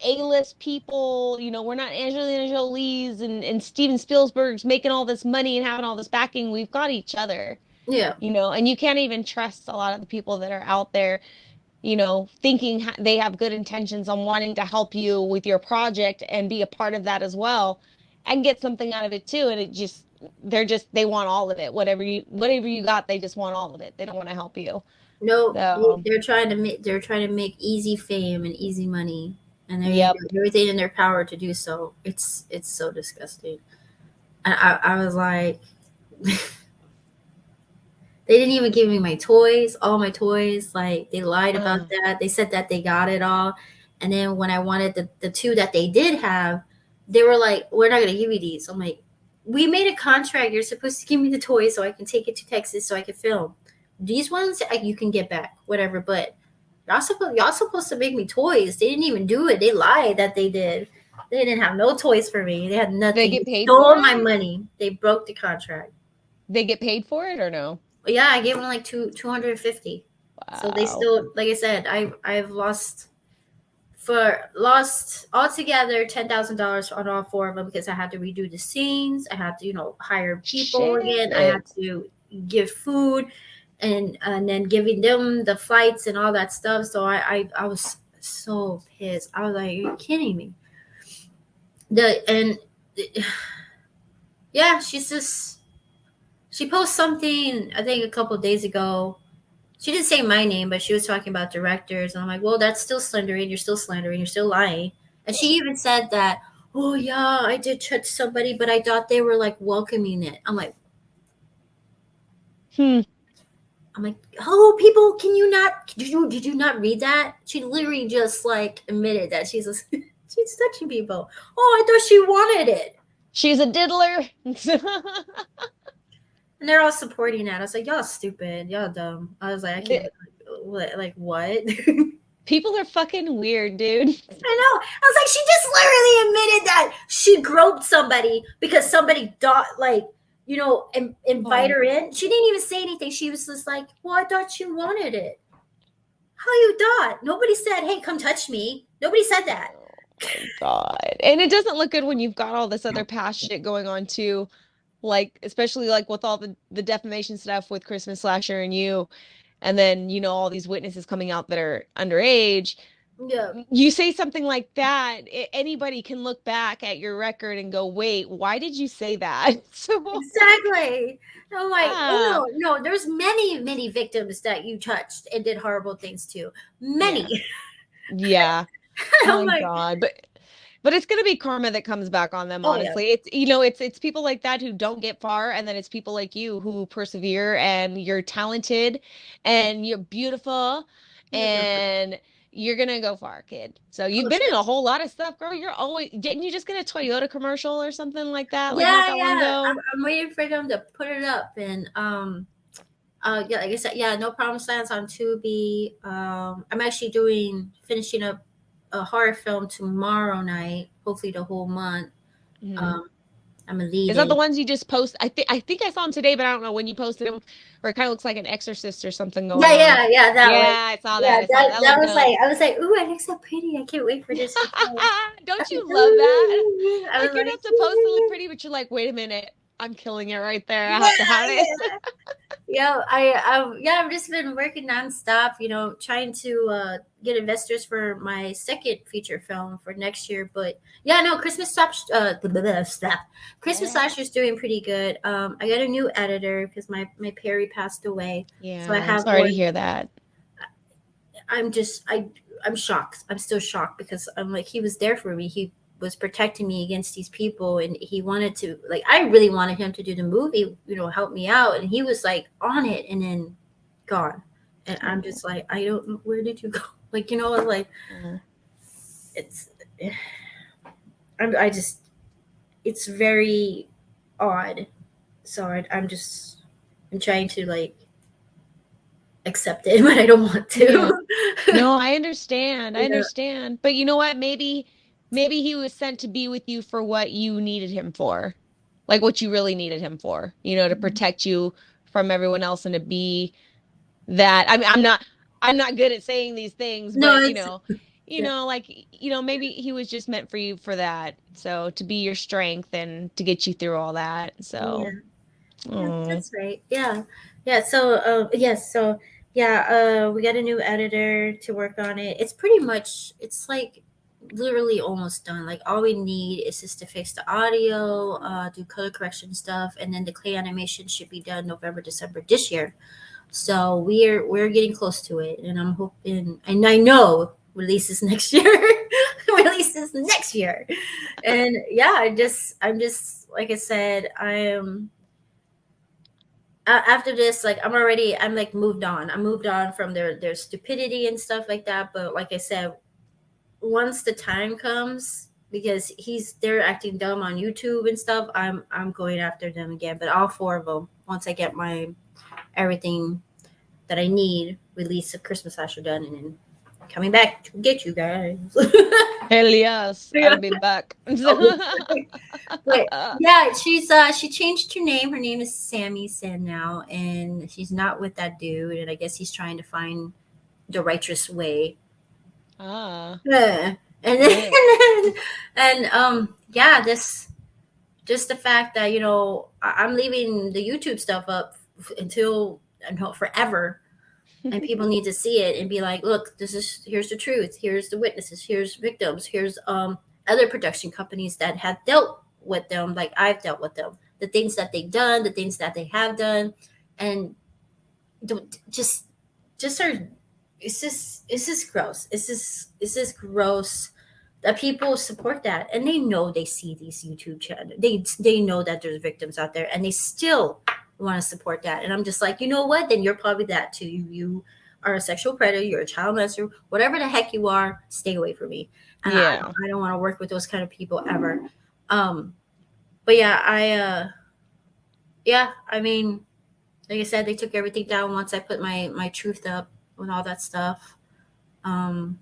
A-list people, we're not Angelina Jolie's and Steven Spielberg's making all this money and having all this backing. We've got each other, Yeah. and you can't even trust a lot of the people that are out there, thinking they have good intentions on wanting to help you with your project and be a part of that as well and get something out of it too. And they want all of it. Whatever you got, they just want all of it. They don't want to help you. No, So, they're trying to make easy fame and easy money, and they're gonna yep. do everything in their power to do so. It's so disgusting. And I was like, they didn't even give me my toys, all my toys. Like they lied about Uh, that. They said that they got it all, and then when I wanted the two that they did have, they were like, "We're not gonna give you these." I'm like, "We made a contract. You're supposed to give me the toys so I can take it to Texas so I can film. These ones you can get back, whatever. But y'all supposed to make me toys. They didn't even do it. They lied that they did. They didn't have no toys for me. They had they nothing. get They paid for stole my it? money. They broke the contract. They get paid for it or no? But yeah, I gave them like 250. So they Wow. still, like I said, I've lost altogether $10,000 on all four of them because I had to redo the scenes. I had to hire people again. I had Shit. to give food, and then giving them the flights and all that stuff. So I was so pissed. I was like, "You're kidding me." The and Yeah, she posted something I think a couple of days ago. She didn't say my name, but she was talking about directors, and I'm like, well, that's still slandering. You're still slandering. You're still lying. And she even said that, oh yeah, I did touch somebody, but I thought they were like welcoming it. Hmm. I'm like, oh, people, can you not? Did you not read that? She literally just like admitted that she's touching people. Oh, I thought she wanted it, She's a diddler. and they're all supporting that. I was like, y'all stupid, y'all dumb. I was like, I can't. Like what? People are fucking weird, dude. I know. I was like, she just literally admitted that she groped somebody because somebody thought like invite her in. She didn't even say anything. She was just like, well, I thought you wanted it. How you thought? Nobody said, hey, come touch me. Nobody said that. Oh my God. And it doesn't look good when you've got all this other past shit going on too. Like, especially like with all the defamation stuff with Christmas Slasher and you, and then, all these witnesses coming out that are underage. Yeah. You say something like that, anybody can look back at your record and go, wait, why did you say that? So, Exactly. I'm like, yeah, oh no, there's many victims that you touched and did horrible things to. yeah, Many. yeah. I'm My like, God. But it's gonna be karma that comes back on them, oh yeah. honestly. It's people like that who don't get far, and then it's people like you who persevere, and you're talented and you're beautiful and you're gonna go far, kid. So you've Oh been in shit. a whole lot of stuff, girl. You're always didn't you just get a Toyota commercial or something like that, like not Yeah, that long yeah. ago? I'm waiting for them to put it up and yeah, like I said, yeah, No Problem Silence on Tubi. I'm actually finishing up a horror film tomorrow night, hopefully the whole month. Mhm. Um, I'm a Is lead that the in. ones you just post? I think I saw them today, but I don't know when you posted them, or it kind of looks like an exorcist or something Yeah, going on. yeah, that one. Yeah, I saw Yeah, that. I saw that. That that looked was dope. I was like, ooh, it looks so pretty. I can't wait for this to come. Don't I was you love that? Like you're like, not supposed to look pretty, but you're like, wait a minute, I'm killing it right there. I yeah, have to have it. yeah. Yeah, I've just been working nonstop, trying to get investors for my second feature film for next year. But yeah, no, Christmas Slash is doing pretty good. I got a new editor because my Perry passed away, so I Yeah, I'm have sorry to one. hear that. I'm shocked. I'm still shocked because I'm like, he was there for me. He was protecting me against these people, and he wanted to, like, I really wanted him to do the movie, help me out, and he was like on it, and then gone. And I'm Oh, just like, I don't know, where did you go? Like, like, oh. it's I just, it's very odd. So I'm trying to like accept it, but I don't want Yeah. to. No, I understand. I Yeah. understand. But you know what? Maybe he was sent to be with you for what you needed him for. Like what you really needed him for, to protect you from everyone else and to be that. I mean, I'm not good at saying these things, No, but it's yeah. like, maybe he was just meant for you for that. So to be your strength and to get you through all that. Yeah. So, Yeah, oh, that's right. Yeah. Yeah. So, yes. So, yeah, we got a new editor to work on it. It's like literally almost done. Like, all we need is just to fix the audio, do color correction stuff, and then the clay animation should be done November, December this year. So, we're getting close to it. And I'm hoping, and I know releases next year. Releases next year. And yeah, I'm just, like I said, after this, like, I'm like moved on. I moved on from their stupidity and stuff like that. But like I said, once the time comes, because they're acting dumb on YouTube and stuff, I'm going after them again. But all four of them, once I get my everything that I need, release of Christmas Asher done, and then coming back to get you guys. hell yes, Yeah. I'll be back. Oh, but yeah, she changed her name. Her name is Sammy Sin now, and she's not with that dude. And I guess he's trying to find the righteous way. Ah, Yeah. And yeah. then, yeah, this just the fact that I'm leaving the YouTube stuff up until, forever, and people need to see it and be like, look, here's the truth, here's the witnesses, here's victims, here's other production companies that have dealt with them, like I've dealt with them, the things that they've done, the things that they have done, and just are, it's just gross. It's just gross that people support that, and they know, they see these YouTube channels, they know that there's victims out there, and they still want to support that. And I'm just like, you know what, then you're probably that too. You are a sexual predator, you're a child molester, whatever the heck you are, stay away from me. And Yeah. I don't want to work with those kind of people ever. But yeah, I mean, like I said, they took everything down once I put my truth up and all that stuff. Um,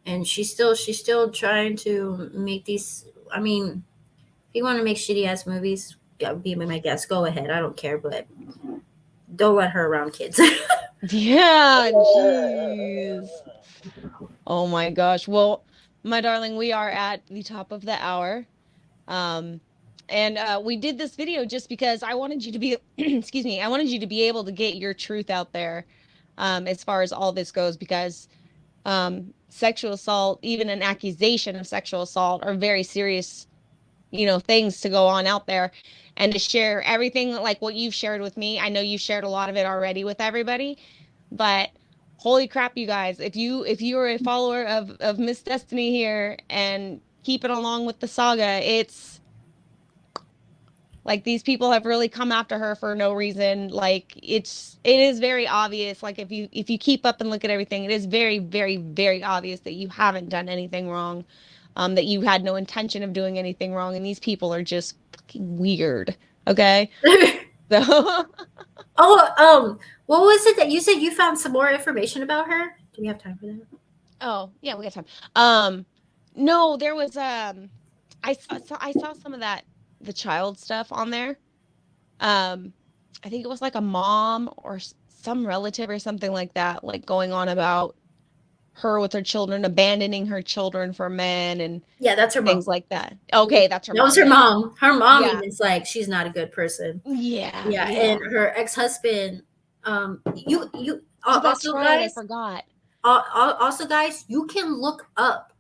and she's still trying to make these. I mean, if you want to make shitty ass movies, be my guest. Go ahead. I don't care, but don't let her around kids. Yeah, jeez. Oh my gosh. Well, my darling, we are at the top of the hour. Um, and we did this video just because I wanted you to be, excuse me, I wanted you to be able to get your truth out there, as far as all this goes, because sexual assault, even an accusation of sexual assault, are very serious, things to go on out there. And to share everything like what you've shared with me, I know you've shared a lot of it already with everybody, but holy crap, you guys, if you are a follower of Miss Destiny here and keeping along with the saga, it's like these people have really come after her for no reason. Like it is very obvious. Like if you keep up and look at everything, it is very, very, very obvious that you haven't done anything wrong, that you had no intention of doing anything wrong, and these people are just fucking weird. Okay. So What was it that you said you found some more information about her? Do we have time for that? oh yeah, we got time. No, there was I saw some of that, the child stuff on there. I think it was like a mom or some relative or something like that, like going on about her with her children, abandoning her children for men and Yeah, that's her mom. things like that. Okay, that's her That was mom her then. mom. Her mom Yeah. even is like she's not a good person. Yeah, Yeah, and yeah. her ex-husband. You Oh, that's also right. I guys. forgot. Also guys, you can look up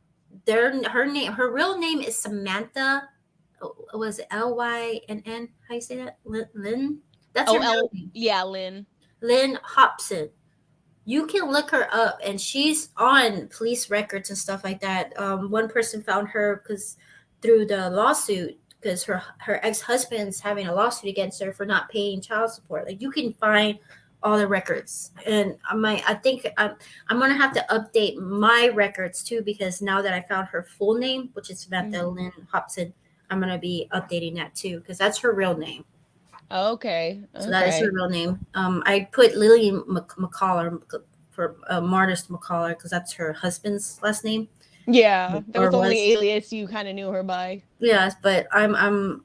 her name. Her real name is Samantha. Was it Lynn? How you say that? Lynn. That's her Oh, real name. yeah, Lynn. Lynn Hobson. You can look her up, and she's on police records and stuff like that. One person found her because through the lawsuit, because her ex husband's having a lawsuit against her for not paying child support. Like you can find all the records, and I think I'm gonna have to update my records too, because now that I found her full name, which is Samantha Lynn Hobson, I'm gonna be updating that too because that's her real name. Okay. So that is her Okay. real name. I put Lillian McCollar for Martis McCollar because that's her husband's last name. Yeah, that was Or the only was. alias you kind of knew her by. Yes, but I'm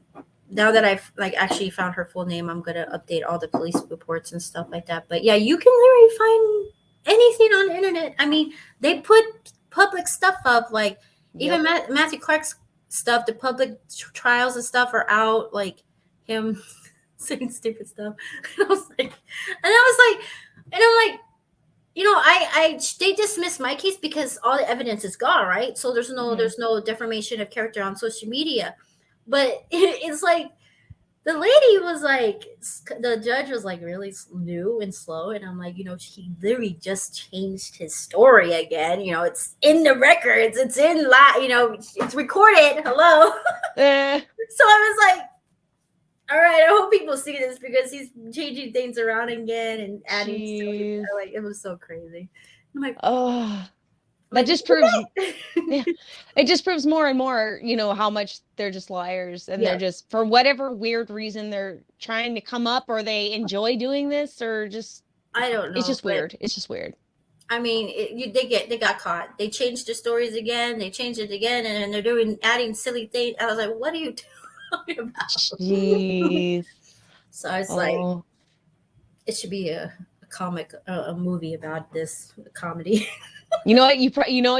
now that I've like actually found her full name, I'm gonna update all the police reports and stuff like that. But yeah, you can literally find anything on the internet. I mean, they put public stuff up, like even Yep. Matthew Clark's stuff. The public trials and stuff are out, like him saying stupid stuff. And I'm like, they dismiss my case because all the evidence is gone, right? So there's no defamation of character on social media. But it's like the lady was like, the judge was like really new and slow, and I'm like, he literally just changed his story again. It's in the records, it's in it's recorded. Hello. So I was like, all right, I hope people see this because he's changing things around again and adding silly. Like it was so crazy. I'm like, oh, that like just proves, yeah, it just proves more and more, how much they're just liars, and they're yeah, just, for whatever weird reason, they're trying to come up, or they enjoy doing this, or just, I don't it's know, just but weird. It's just weird. I mean, they got caught. They changed the stories again. They changed it again, and they're adding silly things. I was like, what are you talking about? Jeez. So it's like Oh. it should be a comic, a movie about this comedy. You know what?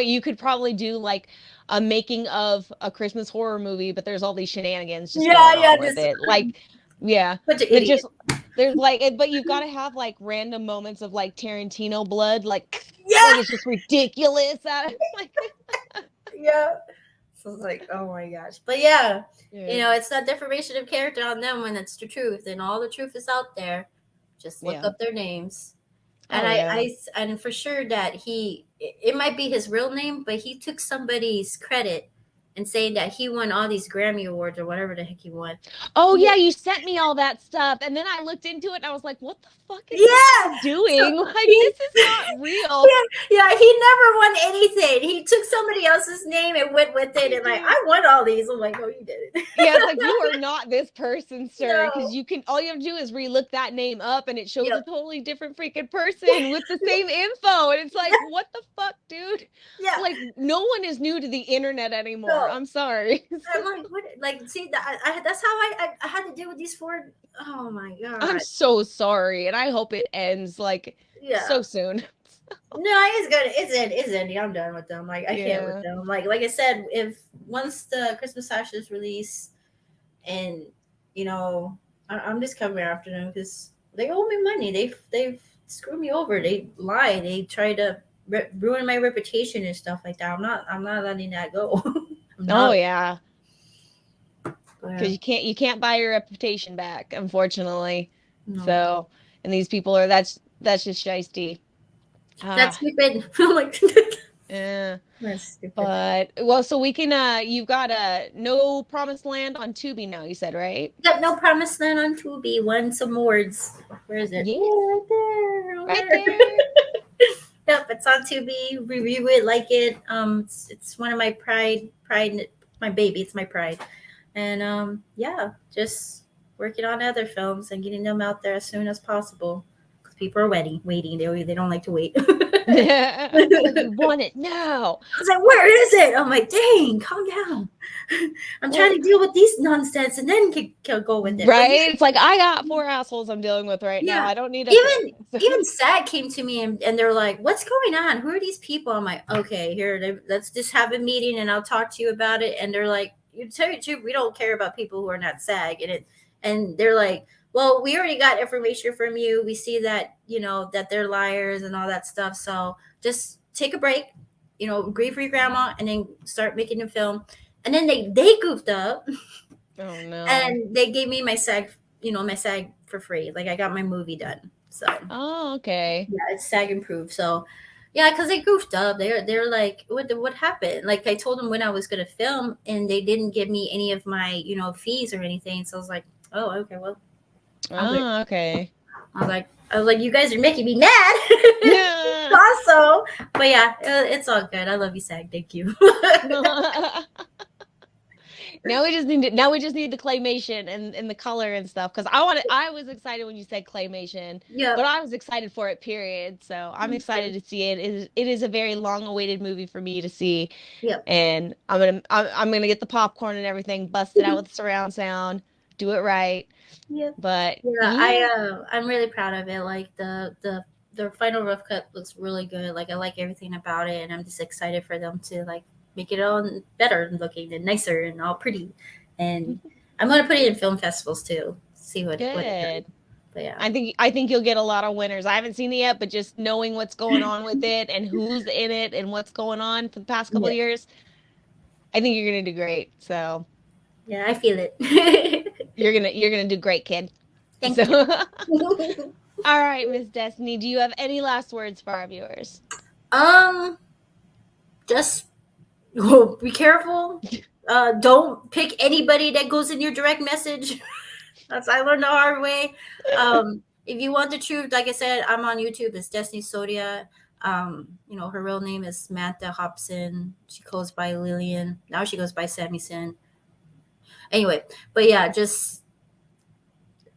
You could probably do like a making of a Christmas horror movie, but there's all these shenanigans just going on with This it. Like, yeah, bunch of but idiots. just there's like, but you've got to have like random moments of like Tarantino blood, like Yeah, it's just ridiculous. Like, yeah. So it's like, oh my gosh. But yeah, yeah, it's not defamation of character on them when it's the truth, and all the truth is out there. Just look yeah. up their names. And Oh yeah. and for sure that it might be his real name, but he took somebody's credit and saying that he won all these Grammy awards or whatever the heck he won. Oh Yeah, yeah, you sent me all that stuff, and then I looked into it, and I was like, "What the fuck is this yeah. guy So doing? Like, he this is not real." yeah, he never won anything. He took somebody else's name and went with it, and like, I won all these. I'm like, no, you didn't. Yeah, it's like you are not this person, sir, No. because all you have to do is relook that name up and it shows Yep. a totally different freaking person with the same info. And it's like, what the fuck, dude? Yeah. Like, no one is new to the internet anymore. anymore. I'm sorry. I'm like, what? Like, see, that's how I had to deal with these four. Oh my I'm god. so sorry, and I hope it ends like Yeah. so soon. No, it's good. It's ending. I'm done with them. Like, I can't with Yeah. them. Like I said, if once the Christmas Sash is released, and you know, I'm just coming after them because they owe me money. They've screwed me over. They lie. They try to ruin my reputation and stuff like that. I'm not letting that go. I'm Oh not. yeah, because But, you can't buy your reputation back, unfortunately. no, So, and these people are that's just shiesty. that's Ah, stupid. I'm like, yeah. that's stupid. But well, so we can you've got a No Promised Land on Tubi now, you said, right? Got no promised land on Tubi. Won some awards. Where is it? Yeah, Oh, right there. Over right there. there. Yep, it's on Tubi. Review it, like it. It's one of my pride, my baby. It's my pride, and yeah, just working on other films and getting them out there as soon as possible. Because people are waiting. They don't like to wait. It's like we want it now. I was like, where is it? I'm like, dang, calm down. I'm trying Well, to deal with these nonsense and then can go with it. But right? It's like I got four assholes I'm dealing with right now. yeah, I don't need a even third. even SAG came to me and they're like, "What's going on? Who are these people?" I'm like, "Okay, let's just have a meeting and I'll talk to you about it." And they're like, "You tell you the truth, we don't care about people who are not SAG." And they're like, "Well, we already got information from you. We see that that they're liars and all that stuff. So just take a break, grieve for your grandma, and then start making the film." And then they goofed up Oh no. and they gave me my SAG for free. Like I got my movie done. So Oh, okay. yeah, it's SAG approved. So yeah, because they goofed up. They're like, what happened? Like I told them when I was gonna film, and they didn't give me any of my fees or anything. So I was like, oh, okay, well, I'll wait. Oh, okay. I was like, you guys are making me mad. Yeah. Also, but yeah, it's all good. I love you, SAG. Thank you. Now we just need the claymation and the color and stuff because I was excited when you said claymation, but Yep. I was excited for it, period. So I'm excited to see it. It is a very long awaited movie for me to see, Yep. and I'm gonna get the popcorn and everything, bust it out with surround sound, do it right. Yep. But Yeah, yeah, I'm really proud of it. Like the final rough cut looks really good. Like I like everything about it, and I'm just excited for them to like make it all better looking and nicer and all pretty. And I'm gonna put it in film festivals too. See what it does. good. But yeah, I think you'll get a lot of winners. I haven't seen it yet, but just knowing what's going on with it and who's in it and what's going on for the past couple yeah, of years, I think you're gonna do great. So yeah. I feel it. you're gonna do great, kid. So Thank you. all right, Miss Destiny, do you have any last words for our viewers? um, just be careful. Don't pick anybody that goes in your direct message. That's I learned the hard way. If you want the truth, like I said, I'm on YouTube. It's Destiny Soria. Her real name is Samantha Hobson. She goes by Lillian. Now she goes by Sammy Sin. Anyway, but yeah, just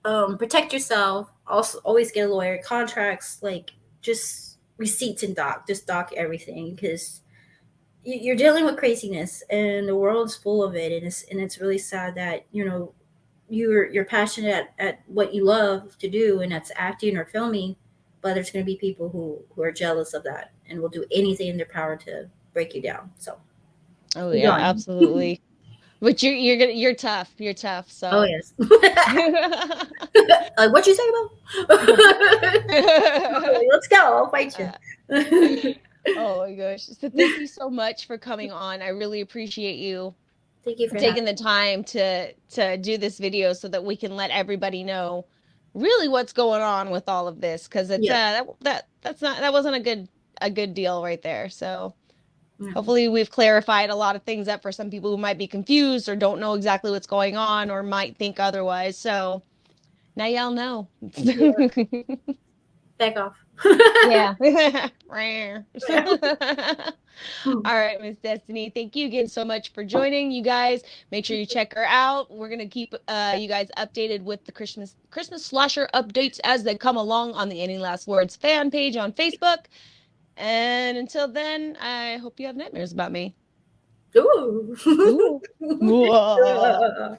protect yourself. Also, always get a lawyer. Contracts, like just receipts and doc. Just doc everything because you're dealing with craziness, and the world's full of it, and it's really sad that you're passionate at what you love to do, and that's acting or filming, but there's going to be people who are jealous of that and will do anything in their power to break you down. So Oh keep yeah, going. absolutely. But you're tough. You're tough. Oh So yes. Like what you say about? Let's go. I'll fight Uh, you. oh my gosh. So thank you so much for coming on. I really appreciate you Thank you for having taking the time to do this video so that we can let everybody know really what's going on with all of this because it's me. Yep. that wasn't a good deal right there. So No. hopefully we've clarified a lot of things up for some people who might be confused or don't know exactly what's going on or might think otherwise. So now y'all know. Yeah. Back off. Yeah. Yeah. All right, Miss Destiny. Thank you again so much for joining. You guys, make sure you check her out. We're gonna keep you guys updated with the Christmas slasher updates as they come along on the Any Last Words fan page on Facebook. And until then, I hope you have nightmares about me. Ooh. Ooh. Whoa.